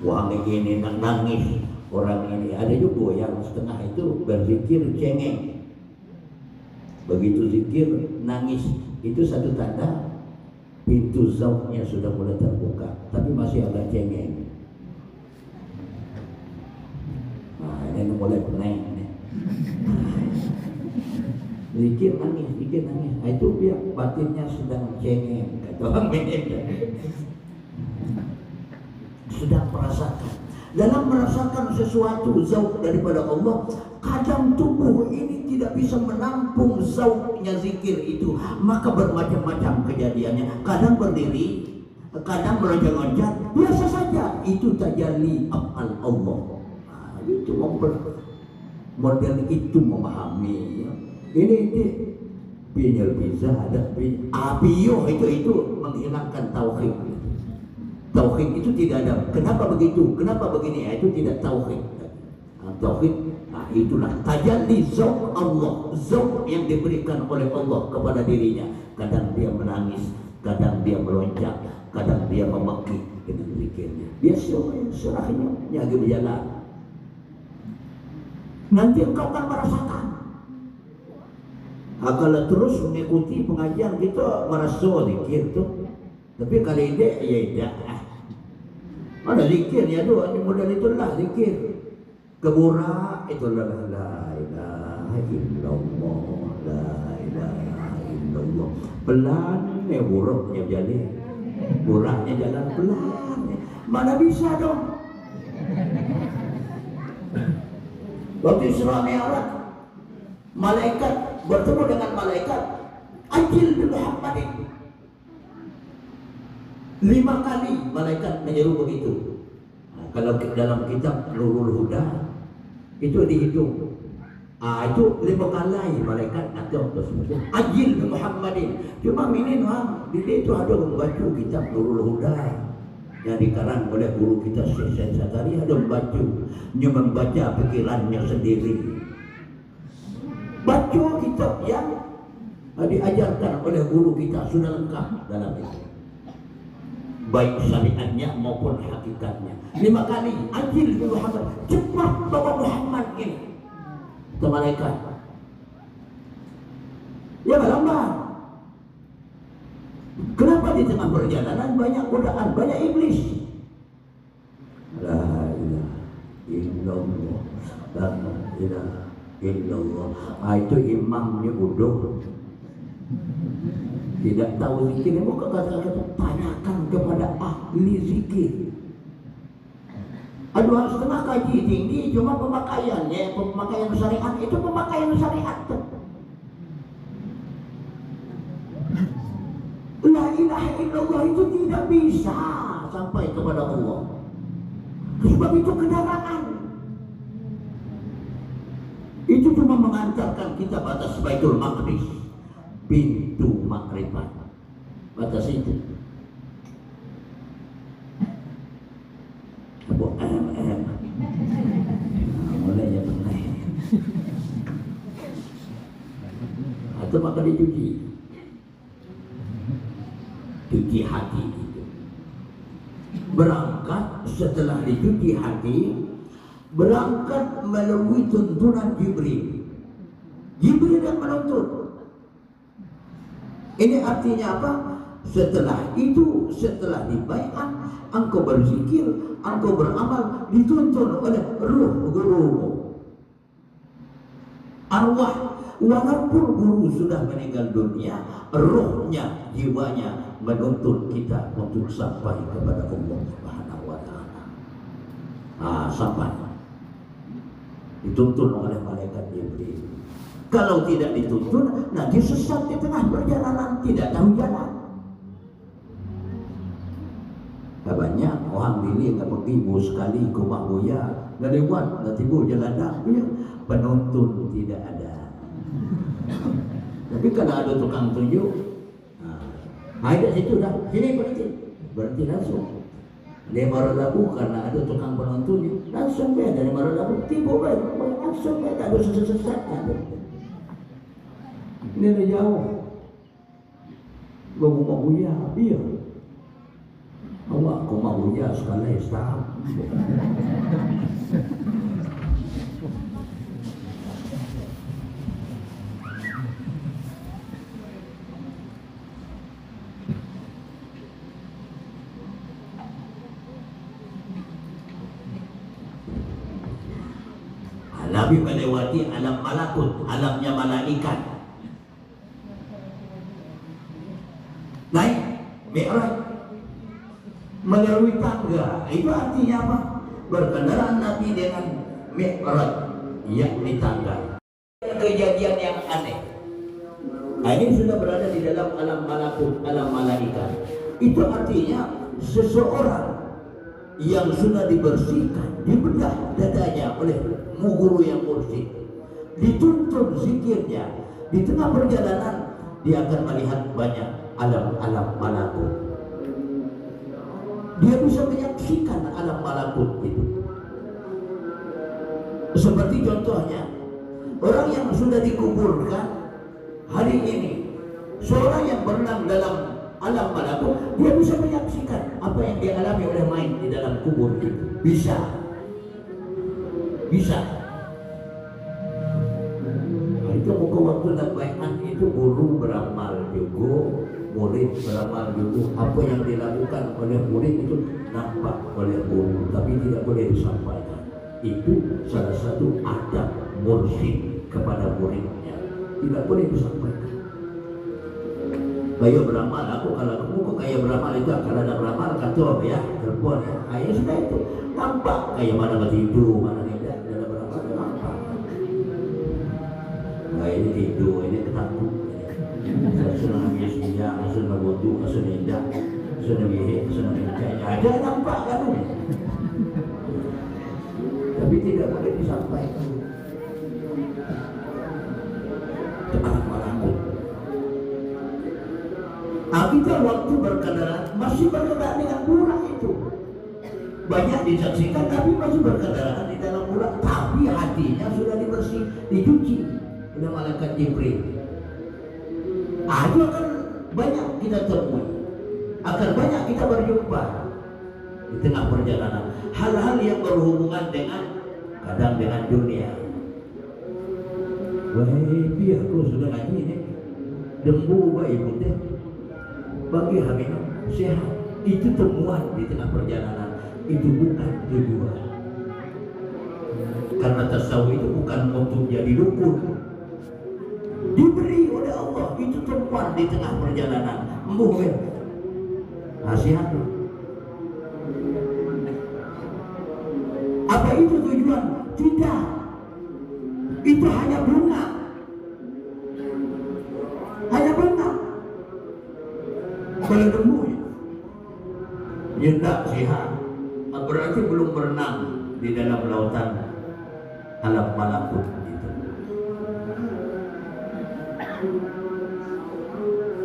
wah ini nangis orang ini. Ada juga yang setengah itu berzikir cengeng. Begitu zikir nangis, itu satu tanda pintu zauqnya sudah mulai terbuka, tapi masih agak cengeng. Ini mulai pening. Zikir nangis. Itu dia batinnya sedang cengeng, kata orang ini. Sedang merasakan. Dalam merasakan sesuatu zauq daripada Allah, kadang tubuh ini tidak bisa menampung zauqnya zikir itu, maka bermacam-macam kejadiannya. Kadang berdiri, kadang meloncat-loncat, biasa saja. Itu tajalli af'al Allah. Itu model itu memahami. Ini pinyal bisa ada apiyo itu menghilangkan tauhid. Tauhid itu tidak ada. Kenapa begitu? Kenapa begini? Itu tidak tauhid. Tauhid, itulah tajalli zauq Allah, zauq yang diberikan oleh Allah kepada dirinya. Kadang dia menangis, kadang dia meloncat, kadang dia memekik dengan zikirnya. Dia serahnya lagi berjalan. Nanti engkau akan merasakan. Kalau terus mengikuti pengajian kita merasa zikir tuh, tapi kali ini ya tidak. Mana zikir ya tuh, ini modal itulah zikir. Keburak itulah la ilaha illallah, la ilaha illallah. Pelan buruknya jadi, buraknya jalan pelan. Mana bisa dong? Waktu Isra Mi'raj, malaikat bertemu dengan malaikat Ajil bin Muhammadin. 5 kali malaikat menyeru begitu. Kalau dalam kitab Nurul Huda itu dihitung. Itu 5 kali malaikat atau Ajil bin Muhammadin. Cuma ini di itu ada membaca kitab Nurul Huda yang dikarang oleh guru kita Syekh Satari, ada membaca pikirannya sendiri. Baca kitab yang diajarkan oleh guru kita sudah lengkap dalam itu, baik syariatnya maupun hakikatnya. 5 kali Ajil bin Muhammad, cepat bawa Muhammad ini ke malaikat. Ya lambat. Kenapa di tengah perjalanan banyak godaan, banyak iblis? La ilaha illallah, la ilaha illallah. Itu imamnya bodoh. Tidak tahu zikir, maka kata-kata tanyakan kepada ahli zikir. Aduh, setengah kaji tinggi, cuma pemakaiannya, pemakaian syariat itu pemakaian syariat. La ilaha illallah itu tidak bisa sampai kepada Allah. Sebab itu kendaraan. Itu cuma mengantarkan kita batas Baitul Maqdis, pintu makrifat, batas itu. Abu mulai ya mulai. Atau maka dicuci hati itu. Berangkat setelah dicuci hati, berangkat melalui tuntunan Jibril. Jibril yang menuntun. Ini artinya apa? Setelah itu, setelah dibaiat, engkau berzikir, engkau beramal, dituntun oleh ruh gurumu. Arwah, walaupun guru sudah meninggal dunia, ruhnya, jiwanya menuntun kita untuk sampai kepada Allah Subhanahu wa Ta'ala. Sampai dituntun oleh malaikat Jibril. Kalau tidak dituntun, nanti sesat di tengah perjalanan, tidak tahu jalan. Banyak orang pilih nggak pergi sekali ke Mahuya, nggak lewat, nggak tiba jalan dah, penuntun tidak ada. Tapi kalau ada tukang tunjuk, ada situ dah, sini berhenti langsung. Lima Labu karena ada tukang penuntun, langsung beda dari Labu, tiba langsung beda, ada sesat. Ini ada jauh, bawa Mahuya, biar. Allah, kau mau ya sekali setahun. Nabi melewati alam malakut, alamnya malaikat. Naik Mi'raj melalui tangga, itu artinya apa? Berkendaraan Nabi dengan Mi'raj, yakni tangga. Kejadian yang aneh. Ini sudah berada di dalam alam malakut, alam malaikat. Itu artinya seseorang yang sudah dibersihkan, dibedah dadanya oleh guru yang mursyid, dituntun zikirnya, di tengah perjalanan dia akan melihat banyak alam-alam malakut. Dia bisa menyaksikan alam malakut itu. Seperti contohnya, orang yang sudah dikuburkan hari ini, seorang yang berenang dalam alam malakut, dia bisa menyaksikan apa yang dialami oleh main di dalam kubur itu. Bisa. Nah, itu muka waktu baiat itu guru beramal juga, murid beramal juga. Apa yang dilakukan oleh murid itu nampak oleh guru, tapi tidak boleh disampaikan. Itu salah satu adab mursyid kepada muridnya, tidak boleh disampaikan. Kayak beramal, aku kalau kamu kok kayak beramal itu, kalau ada beramal kata ya, telepon ya, ayah sudah itu nampak kayak mana tidur, mana tidak, ada beramal nampak. Nah ini tidur, ini ketakut. Sudah habis siang, sudah bodoh, sudah indah, sudah bihik, sudah mencari, ada nampak kan? Tapi tidak boleh disampaikan. Kita waktu berkendaraan masih berkendaraan dengan burak itu banyak disaksikan, tapi masih berkendaraan di dalam burak, tapi hatinya sudah dibersih, dicuci oleh malaikat Jibril. Itu akan banyak kita temui, akan banyak kita berjumpa di tengah perjalanan hal-hal yang berhubungan dengan kadang dengan dunia. Wahai biar aku sudah ngaji ini dembu baik putih bagi hamil sehat, itu temuan di tengah perjalanan, itu bukan tujuan. Karena tasawuf itu bukan untuk jadi dukun, diberi oleh Allah Allah itu temuan di tengah perjalanan. Embuh ya. Nasihat. Apa itu tujuan? Tidak. Itu hanya bunga. Hanya bunga. Kalau nemu ya tidak sihat. Berarti belum berenang di dalam lautan alam malakut itu.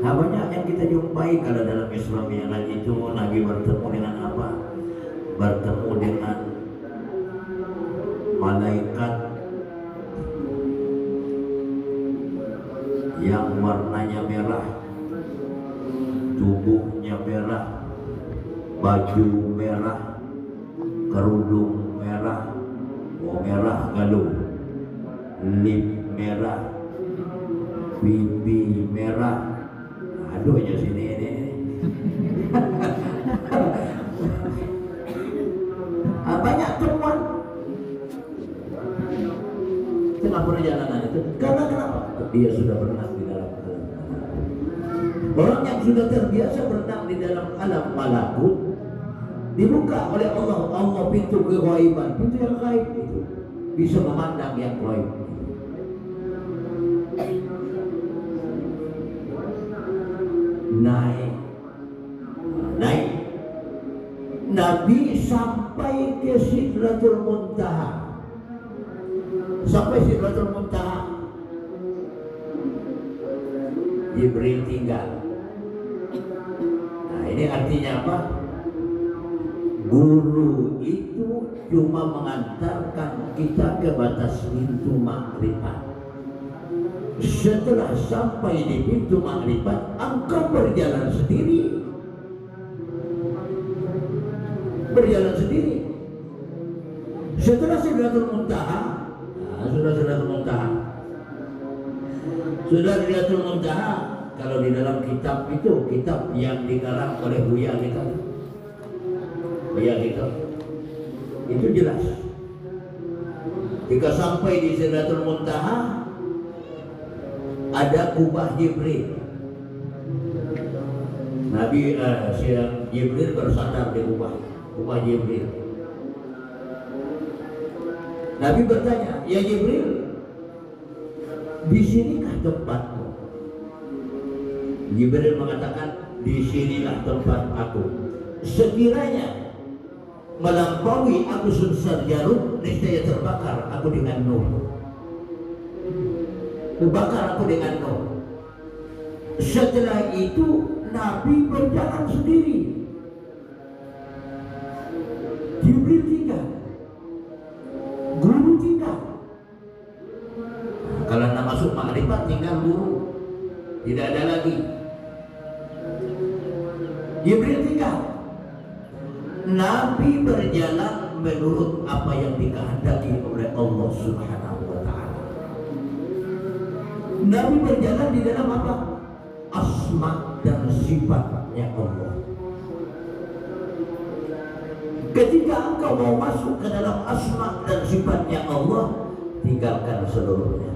Nah, banyak yang kita jumpai kalau dalam Islam yang itu Nabi bertemu dengan apa? Bertemu dengan malaikat yang warnanya merah, tubuhnya merah, baju merah, kerudung merah, merah galuh, lip merah, pipi merah. Aduh aja sini ini. Banyak temuan tengah perjalanan itu. Karena kenapa? Dia sudah berenang di dalam alam. Orang yang sudah terbiasa berenang di dalam alam malakut, dibuka oleh Allah pintu keghaiban, pintu yang gaib itu bisa memandang yang gaib. Naik Nabi sampai ke Sidratul Muntaha. Sampai Sidratul Muntaha, Jibril tinggal. Nah, ini artinya apa? Guru itu cuma mengantarkan kita ke batas pintu makrifat. Setelah sampai di pintu makrifat, engkau berjalan sendiri. Berjalan sendiri. Setelah Sidratul Muntaha, sudah Sidratul Muntaha. Sudah Sidratul Muntaha, kalau di dalam kitab itu, kitab yang dikarang oleh Buya kita. Buya kita. Itu jelas. Jika sampai di Sidratul Muntaha, ada kubah Jibril. Nabi Jibril bersandar di kubah Jibril. Nabi bertanya, ya Jibril, di sinikah tempatmu? Jibril mengatakan, di sinilah tempat aku. Sekiranya melampaui aku sunsar jarum, niscaya terbakar aku dengan nur. Terbakar aku dengan nur. Setelah itu Nabi berjalan sendiri. Jibril tinggal, guru tinggal. Kalau nak masuk makrifat tinggal guru, tidak ada lagi. Jibril tinggal. Nabi berjalan menurut apa yang dikehendaki oleh Allah Subhanahu wa Ta'ala. Nabi berjalan di dalam apa? Asma dan sifatnya Allah. Ketika engkau mau masuk ke dalam asma dan sifatnya Allah, tinggalkan seluruhnya.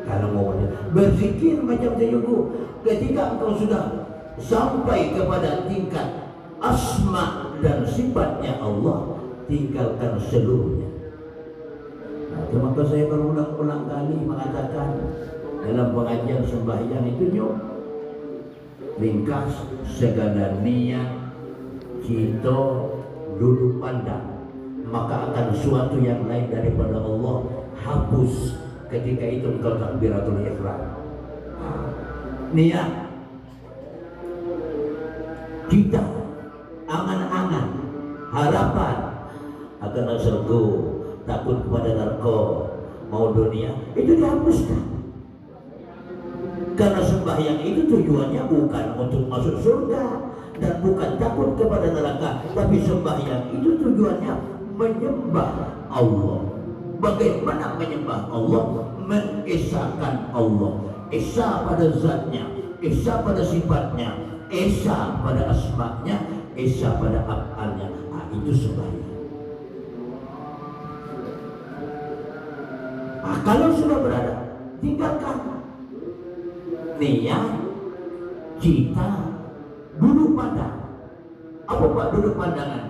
Kalau mau berzikir macam itu, ketika engkau sudah sampai kepada tingkat asma dan sifatnya Allah, tinggalkan seluruhnya. Nah, maka saya berulang-ulang kali mengatakan dalam pengajian sembahyang itu, ringkas segala niat kita dulu pandang, maka akan suatu yang lain daripada Allah hapus ketika itu engkau takbiratul ihram. Niat kita, angan-angan, harapan akan surga, takut kepada neraka, mau dunia, itu dihapuskan. Karena sembahyang itu tujuannya bukan untuk masuk surga dan bukan takut kepada neraka, tapi sembahyang itu tujuannya menyembah Allah. Bagaimana menyembah Allah? Mengesahkan Allah. Esa pada zatnya, esa pada sifatnya, esa pada asma'nya, esa pada af'alnya. Nah, itu sembahyang. Nah, kalau sudah berada, tinggalkan. niat, cita, duduk pandang. Apa Pak duduk pandangan?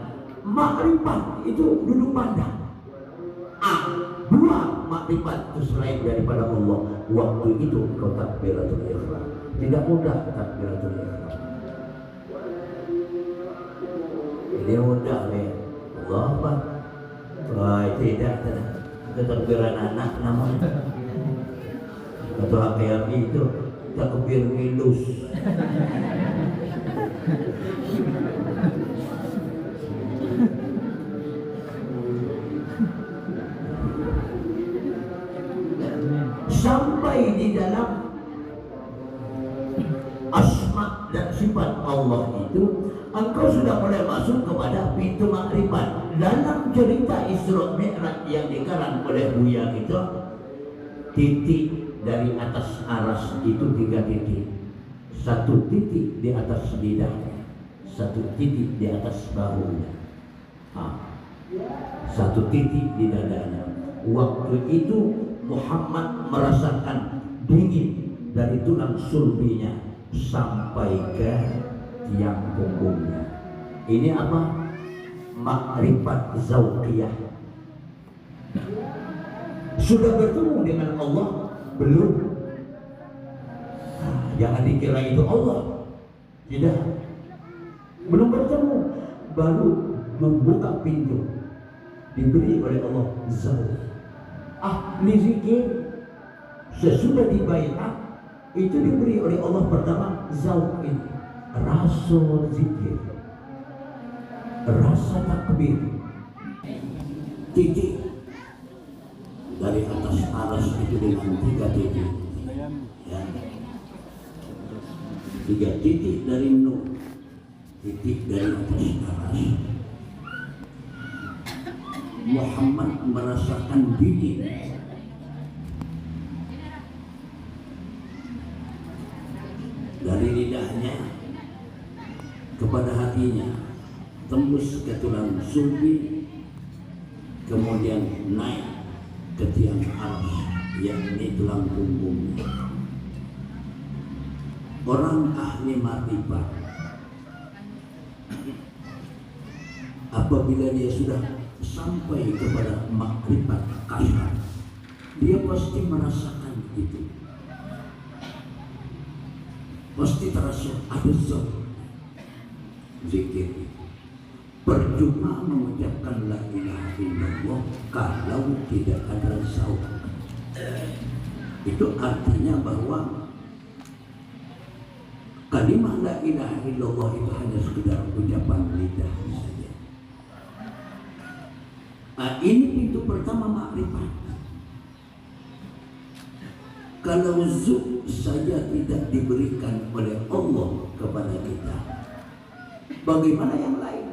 Makrifat itu duduk pandang. Dua makrifat itu selain daripada Allah. Waktu itu kau takbiratul ihram. Tidak mudah takbiratul ihram. Ini mudah nih. Allah Akbar. Wah tidak. Itu takbiran anak namanya. Atau apa itu takbir milus. Sampai di dalam asma dan sifat Allah itu, engkau sudah mulai masuk kepada pintu makrifat. Dalam cerita Isra Mi'raj yang dikarang oleh Buya itu, titik dari atas aras itu 3 titik. 1 titik di atas lidahnya, 1 titik di atas bahunya, 1 titik di dadanya. Waktu itu Muhammad merasakan dingin dari tulang sulbinya sampai ke tiang punggungnya. Ini apa? Makrifat zauqiyah. Sudah bertemu dengan Allah? Belum. Jangan dikira itu Allah. Tidak. Belum bertemu, baru membuka pintu. Diberi oleh Allah zauq. Ahli zikir sesudah dibaiat itu diberi oleh Allah pertama zauq ini, rasa zikir, rasa takbir. Titik dari atas aras itu dengan 3 titik, ya. 3 titik dari nur, titik dari atas aras. Muhammad merasakan dingin dari lidahnya kepada hatinya, tembus ke tulang sulbi, kemudian naik ke tiang aras, yakni tulang punggungnya. Orang ahli makrifat apabila dia sudah sampai kepada makrifat kasar, dia pasti merasakan itu, pasti terasa ada zauq zikir. Percuma mengucapkan la ilaha illallah kalau tidak ada zauq. Itu artinya bahwa kalimat la ilaha illallah itu hanya sekedar ucapan lidah saja. Ini pintu pertama makrifat. Kalau zauq saja tidak diberikan oleh Allah kepada kita, bagaimana yang lain?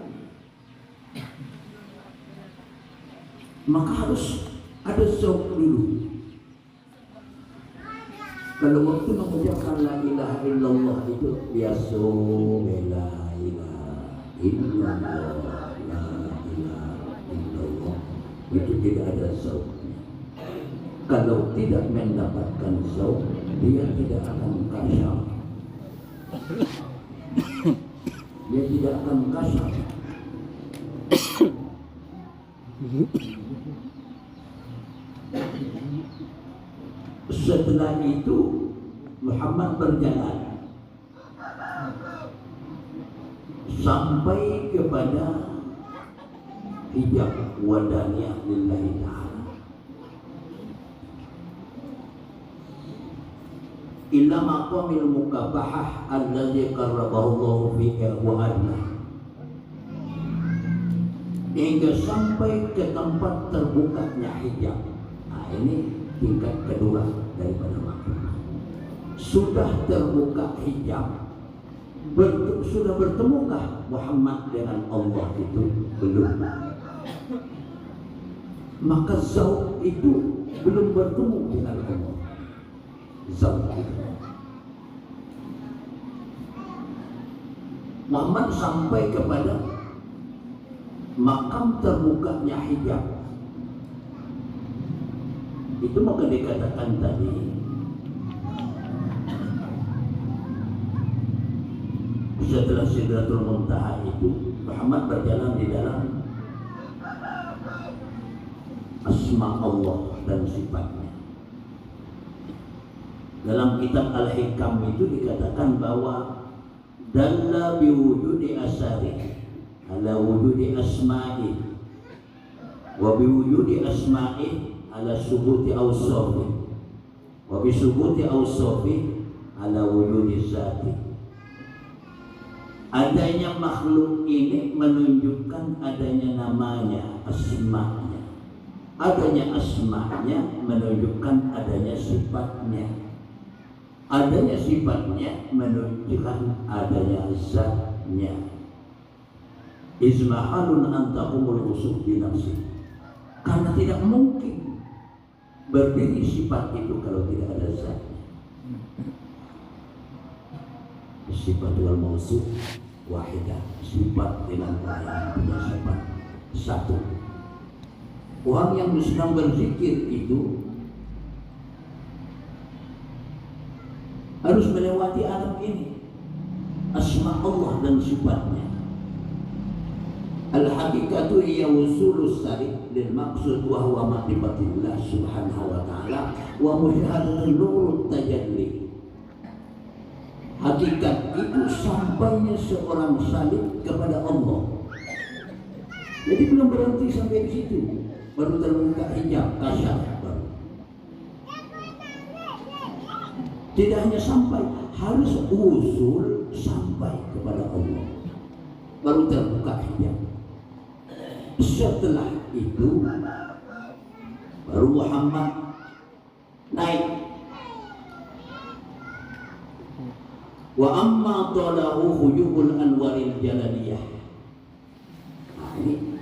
Maka harus ada zauq dulu. Kalau waktu mengucapkan la ilaha illallah itu biasa, la ilaha illallah, la ilaha illallah, itu tidak ada zauqnya. Kalau tidak mendapatkan zauq, dia tidak akan kasyaf. Dia tidak akan kasyaf. Setelah itu Muhammad berjalan sampai kepada hijab wadaniyah lillahi ta'ala, illa maqamil mukabahah alladzi qarrabahu Allah fiha wa adna, hingga sampai ke tempat terbukanya hijab. Nah, ini tingkat kedua daripada makrifat. Sudah terbuka hijab, sudah bertemukah Muhammad dengan Allah itu? Belum. Maka zauq itu belum bertemu dengan Allah. Zauq itu Muhammad sampai kepada makam terbukanya hijab. Itu maka dikatakan tadi setelah Sidratul Muntaha itu Muhammad berjalan di dalam asma Allah dan sifatnya. Dalam kitab Al-Hikam itu dikatakan bahwa dalla biwujudi asari ala wujudi asma'i wa biwujudi asma'i ala subuti awsafi wa bisubuti awsafi ala wujudi zati. Adanya makhluk ini menunjukkan adanya namanya, asma'nya. Adanya asma'nya menunjukkan adanya sifatnya. Adanya sifatnya menunjukkan adanya zatnya. Izmahalun antakumul usuh binafsi. Karena tidak mungkin berdiri sifat itu kalau tidak ada zatnya. Sifat wal mausuf wahidah. Sifat dengan yang punya sifat satu. Orang yang sedang berzikir itu harus melewati alam ini, asma Allah dan sifatnya. Al-haqiqatu hiya wusulus sarik lil maqsud wa huwa ma'rifatillah subhanahu wa ta'ala wa musyahadatul nurut tajalli. Hakikat itu sampainya seorang salik kepada Allah. Jadi belum berhenti sampai di situ, baru terbuka hijab kasyaf baru. Tidak hanya sampai, harus usul sampai kepada Allah, baru terbuka hijab. Setelah itu baru Muhammad naik. Wa amma talahu hujubul anwaril jalaliyah. Nah, ini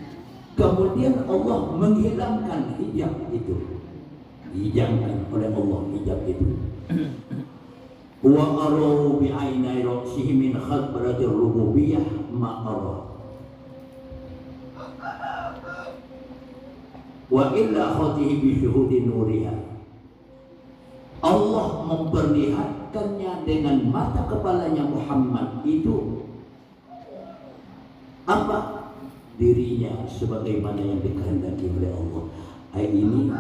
kemudian Allah menghilangkan hijab itu, dihilangkan oleh Allah hijab itu. Wa arahu bi ainai ra'sihi min khabratir rububiyyah ma ara. Wa illa khatihi bi syuhudi nuriha. Allah memperlihatkannya dengan mata kepalanya Muhammad itu apa? Dirinya sebagaimana yang dikehendaki oleh Allah. Ini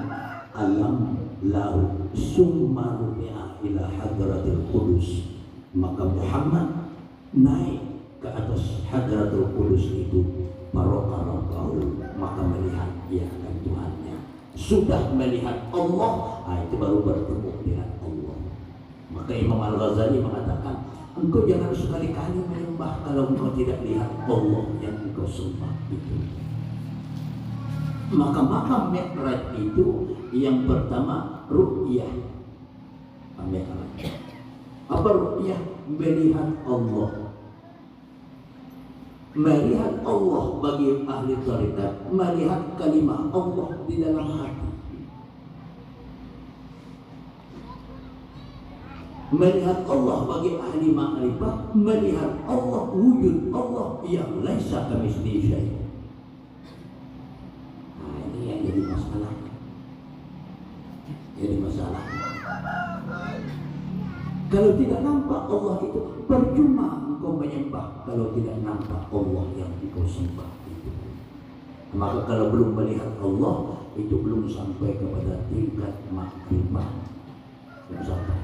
alam lau summa rubi'a ila hadratil qudus. Maka Muhammad naik ke atas hadratul qudus itu, barokahul, maka melihat dia akan Tuhannya. Sudah melihat Allah, itu baru bertemu dengan Allah. Maka Imam Al-Ghazali mengatakan, engkau jangan sekali-kali menyembah kalau engkau tidak lihat Allah yang engkau sembah itu. Maka makam Mi'raj itu yang pertama ru'yah. Apa ru'yah? Melihat Allah. Melihat Allah bagi ahli tarekat, melihat kalimah Allah di dalam hati. Melihat Allah bagi ahli ma'rifat, melihat Allah, wujud Allah yang laisa kamitslihi syai'. Nah, ini yang jadi masalah. Jadi masalah. Kalau tidak nampak Allah itu, percuma engkau menyembah kalau tidak nampak Allah yang engkau sembah itu. Maka kalau belum melihat Allah, itu belum sampai kepada tingkat makrifah. Belum sampai.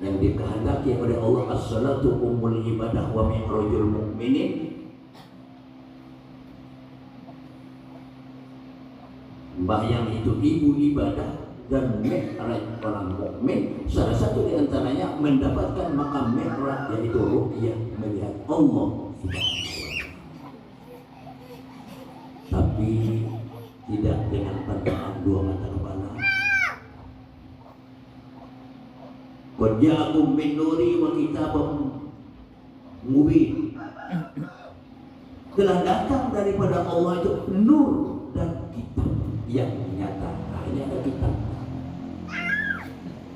Yang dikehendaki oleh Allah, as-salatu ummul ibadah wa mi'rajul mu'minin. Sembahyang itu ibu ibadah dan mi'raj orang mukmin. Salah satu di antaranya mendapatkan makam mi'raj, yaitu ru'yah, melihat Allah Subhanahu wa ta'ala. Tapi tidak dengan pandangan dua mata kepala. Qad ja'akum min nuri wa kitabun mubin. Telah datang daripada Allah itu nur dan kitab yang nyata. Ini ada kitab.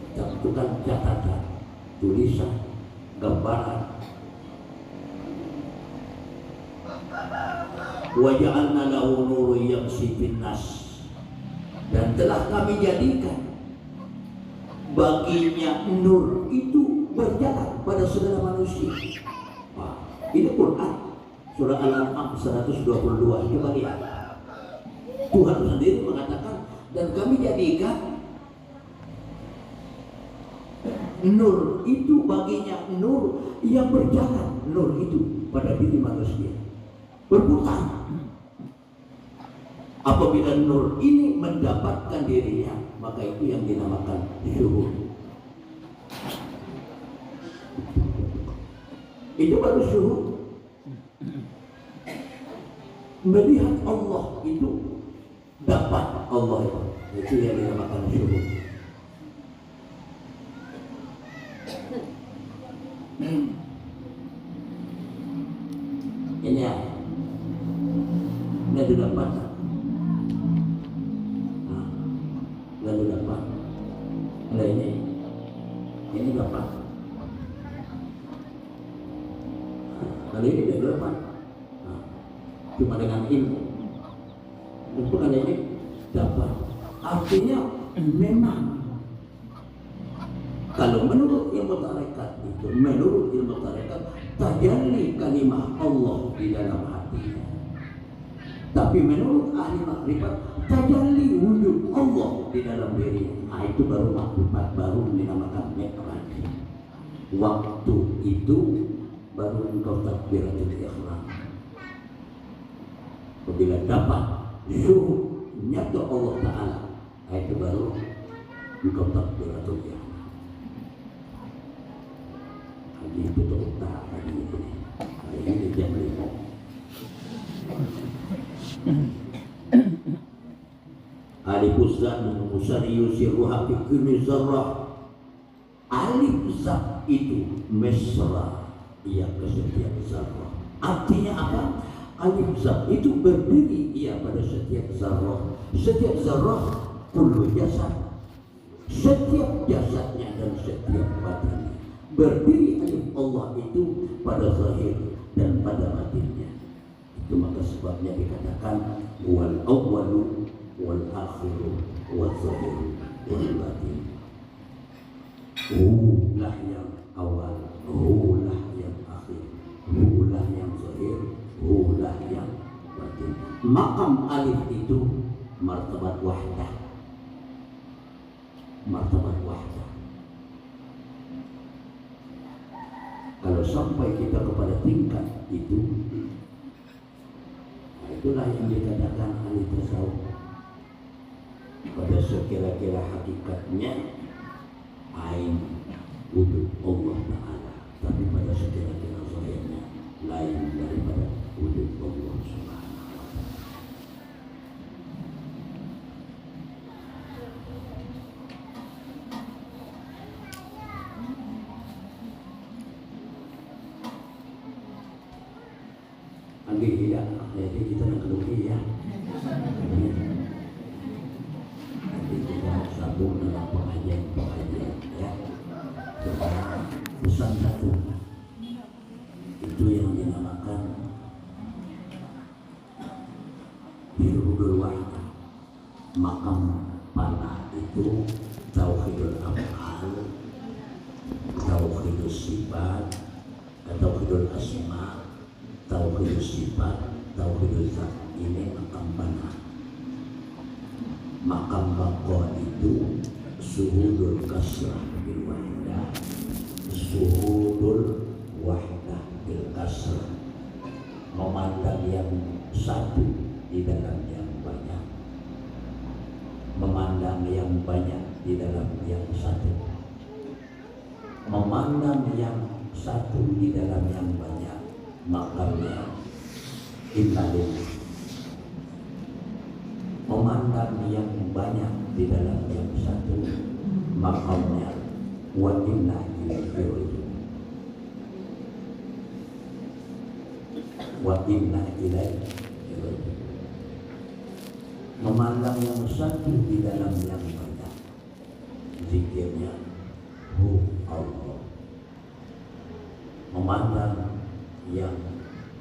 Kitab itu kan catatan, tulisan, gambaran. Wa ja'alna lahu nurun yamshi fin nas. Dan telah kami jadikan baginya nur itu berjalan pada segala manusia. Ini Quran surah Al-An'am 122. Coba lihat. Tuhan sendiri mengatakan, dan kami jadikan nur itu baginya nur yang berjalan. Nur itu pada diri manusia berputar. Apabila nur ini mendapatkan dirinya, maka itu yang dinamakan syuhud. Itu baru syuhud. Melihat Allah itu dapat Allah itu yang dinamakan syuhud. Ini ya, ini dapat. Lalu dapat. Ada ini dapat. Kali ini dia dapat. Cuma dengan ilmu. Bukan ini dapat. Artinya memang. Kalau menurut ilmu tarekat itu, menurut ilmu tarekat, tajalli kalimah Allah di dalam hatinya. Tapi menurut ahli makrifat, tajalli wujud Allah di dalam diri. Nah, itu baru makrifat, baru dinamakan mi'raj. Waktu itu baru engkau takbiratul ihram. Apabila dapat syuhud nyata Allah Ta'ala, nah, itu baru engkau takbiratul ihram. Hari itu terutama hari ini jam 5. Alif zat musariyu sirruha fi kulli zarrah. Alif zat itu mesra ia ke setiap zarrah. Artinya apa? Alif zat itu berdiri ia pada setiap zarrah. Setiap zarrah kullu jasad. Setiap jasadnya dan setiap batinnya. Berdiri alif Allah itu pada zahir dan pada batinnya. Itu maka sebabnya dikatakan wal awwalu wal akhiru wal zahiru wal batin. Hulah yang awal, hulah yang akhir, hulah yang zahir, hulah yang batin. Maqam alif itu martabat wahdah. Martabat wahdah. Kalau sampai kita kepada tingkat itu, itulah yang dikatakan ahli tasawuf. Pada sekira-kira hakikatnya ain wujud Allah Ta'ala, tapi pada sekira-kira zahirnya lain daripada wujud Allah Subhanahu wa Ta'ala. Andi tidak, jadi kita nak keluhi ya. Nanti kita sambung dalam pengajian ya. Pesan satu itu yang dinamakan Hirudul Wahdah. Makam panah itu tauhidul af'al, tauhidul sifat, tauhidul asma, tauhidul sifat, tauhidul zat. Ini makam panah. Makam baqa itu suhudul kasrah bil wahdah, suhudul wahdah bil kasrah, memandang yang satu di dalam yang banyak, memandang yang banyak di dalam yang satu, memandang yang satu di dalam yang banyak. Makamnya innalillah. Memandang yang banyak di dalam yang satu, makamnya wa inna ilaihi raji'un. Wa inna ilaihi raji'un. Memandang yang satu di dalam yang banyak, zikirnya hu Allah. Memandang yang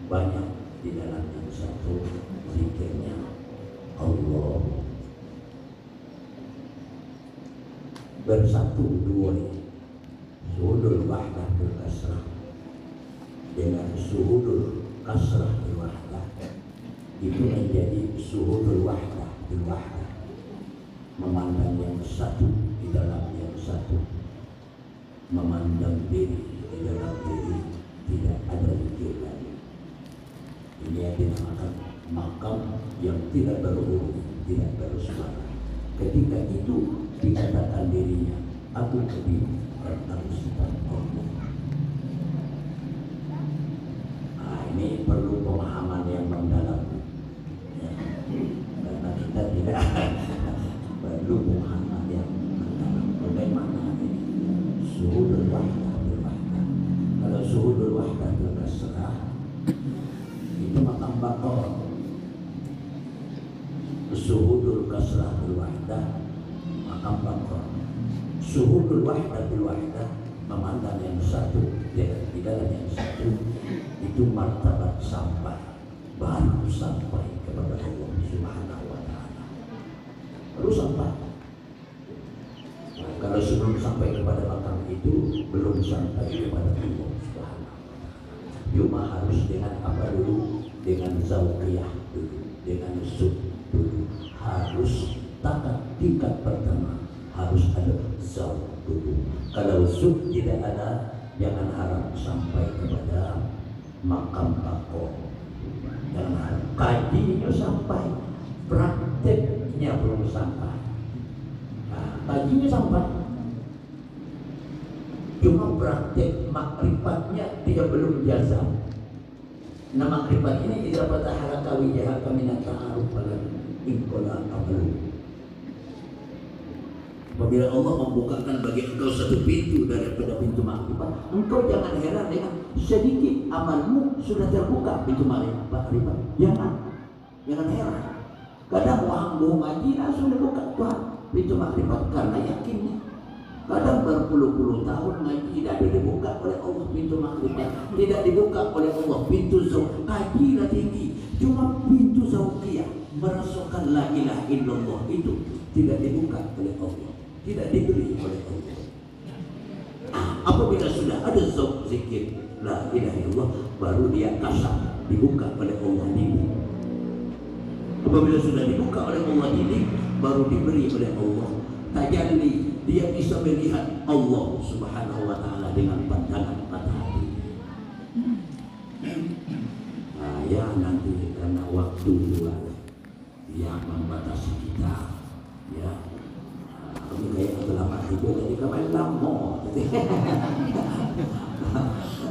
banyak di dalam yang satu, zikirnya Allah. Bersatu dua, sudul wahdah bil kasrah. dengan suhudul kasrah bil wahdah itu menjadi suhudul wahdah bil wahdah, memandang yang satu di dalam yang satu, memandang diri di dalam diri, tidak ada zikir lagi. Ini yang dinamakan makam yang tidak berhuruf, tidak bersuara. Ketika itu dikatakan dirinya, aku berdiri dan aku sedang ngomong. Nah, ini perlu pemahaman yang mendalam, ya. Karena kita tidak perlu pemahaman yang mendalam. Bagaimana ini suhudul wahdah bil wahdah? Kalau suhudul wahdah bil kasrah itu makam bakor. Suhudul kasrah bil wahdah makam bakor. Suhudul wahdah bil wahdah, memandang yang satu di dalam yang satu, itu martabat sampai, baru sampai kepada Allah Subhanahu wa ta'ala. Baru sampai. Nah, kalau sebelum sampai kepada makam itu belum sampai kepada Allah Subhanahu wa ta'ala. Cuma harus dengan apa dulu? Dengan zauqiyah dulu, dengan sub dulu. Harus tingkat pertama harus ada zauq dulu. Kalau sub tidak ada, jangan harap sampai kepada makam bakor. Jangan harap kajinya sampai, prakteknya belum sampai. Nah, kajinya sampai, cuma praktek makrifatnya dia belum jazam. Nah, makrifat ini idza fataha laka wijhaka min at-ta'aruf wal inqala amalu. Apabila Allah membukakan bagi engkau satu pintu daripada pintu makrifat, engkau jangan heran dengan sedikit amalmu sudah terbuka pintu makrifat. Jangan heran. Kadang orang ngaji langsung dibuka Tuhan pintu makrifat karena yakinnya. Kadang berpuluh-puluh tahun ngaji tidak dibuka oleh Allah pintu makrifat, tidak dibuka oleh Allah pintu zauq. Kajilah tinggi, cuma pintu zauqiyah merasakan la ilaha illallah itu tidak dibuka oleh Allah, tidak diberi oleh Allah. Apabila sudah ada zauq zikir la ilaha illallah, baru dia kasar dibuka oleh Allah ini. Apabila sudah dibuka oleh Allah ini, baru diberi oleh Allah tajalli. Dia bisa melihat Allah Subhanahu wa ta'ala dengan pandangan mata hati. Nah, ya nanti karena waktu juga yang membatasi kita, ya. Kami kayak terlambat itu jadi kemarin lama.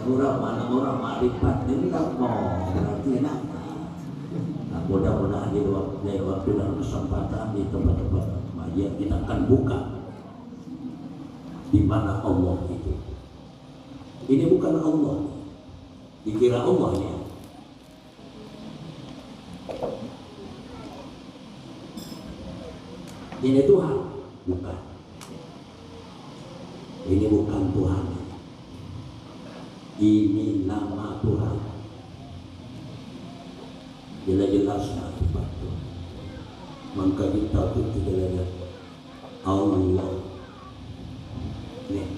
Orang makrifat ini lama, berarti enak. Nah, mudah-mudahan di waktu dan kesempatan di tempat-tempat kajian kita akan buka di mana Allah itu. Ini bukan Allah, dikira Allah ya. Ini Tuhan, bukan. Ini bukan Tuhan. Ini nama Tuhan. Jelas-jelas akibat Tuhan. Maka kita tidak lihat Allah. Nih.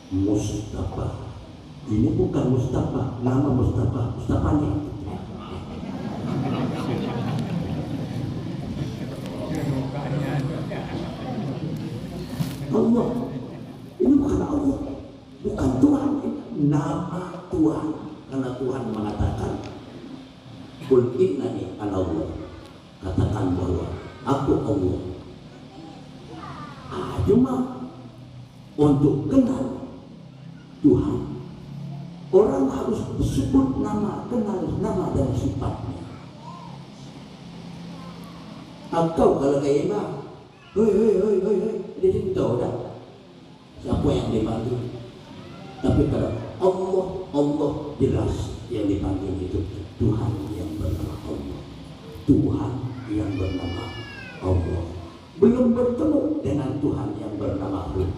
Mustafa. Ini bukan Mustafa, nama Mustafa, Mustafanya. Allah. Ini bukan Allah, bukan Tuhan, nama Tuhan. Karena Tuhan mengatakan, "Qul innani ana Allah." Katakan bahwa aku Allah. Cuma untuk kenal Tuhan, orang harus sebut nama, kenal nama dan sifatnya. Atau kalau kayak imam, hei, di situ dah siapa yang dipanggil. Tapi kalau Allah jelas yang dipanggil itu Tuhan yang bernama Allah. Tuhan yang bernama Allah. Belum bertemu dengan Tuhan yang bernama Allah.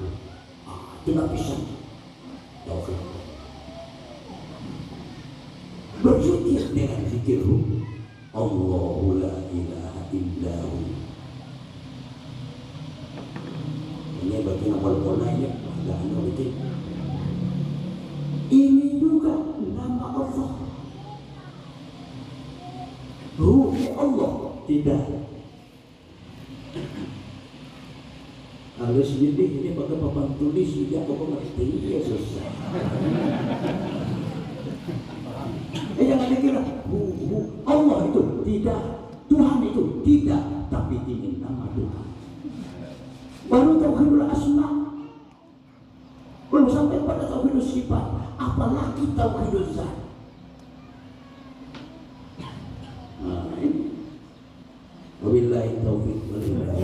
Tidak bisa. Berzikir dengan zikir Allahu la ilaha illahu. Ini bagi nomor ini ada Ini juga nama Allah. Ruh Allah tidak. Kalau sendiri ini pakai papan tulis juga kok ngerti ya susah. Jangan dikira Allah itu tidak, Tuhan itu tidak, tapi ini nama Tuhan. Baru tauhidul asma, belum sampai pada tauhidul sifat, apalagi tauhidul zat. Nah ini wabillahi taufiq wal hidayah.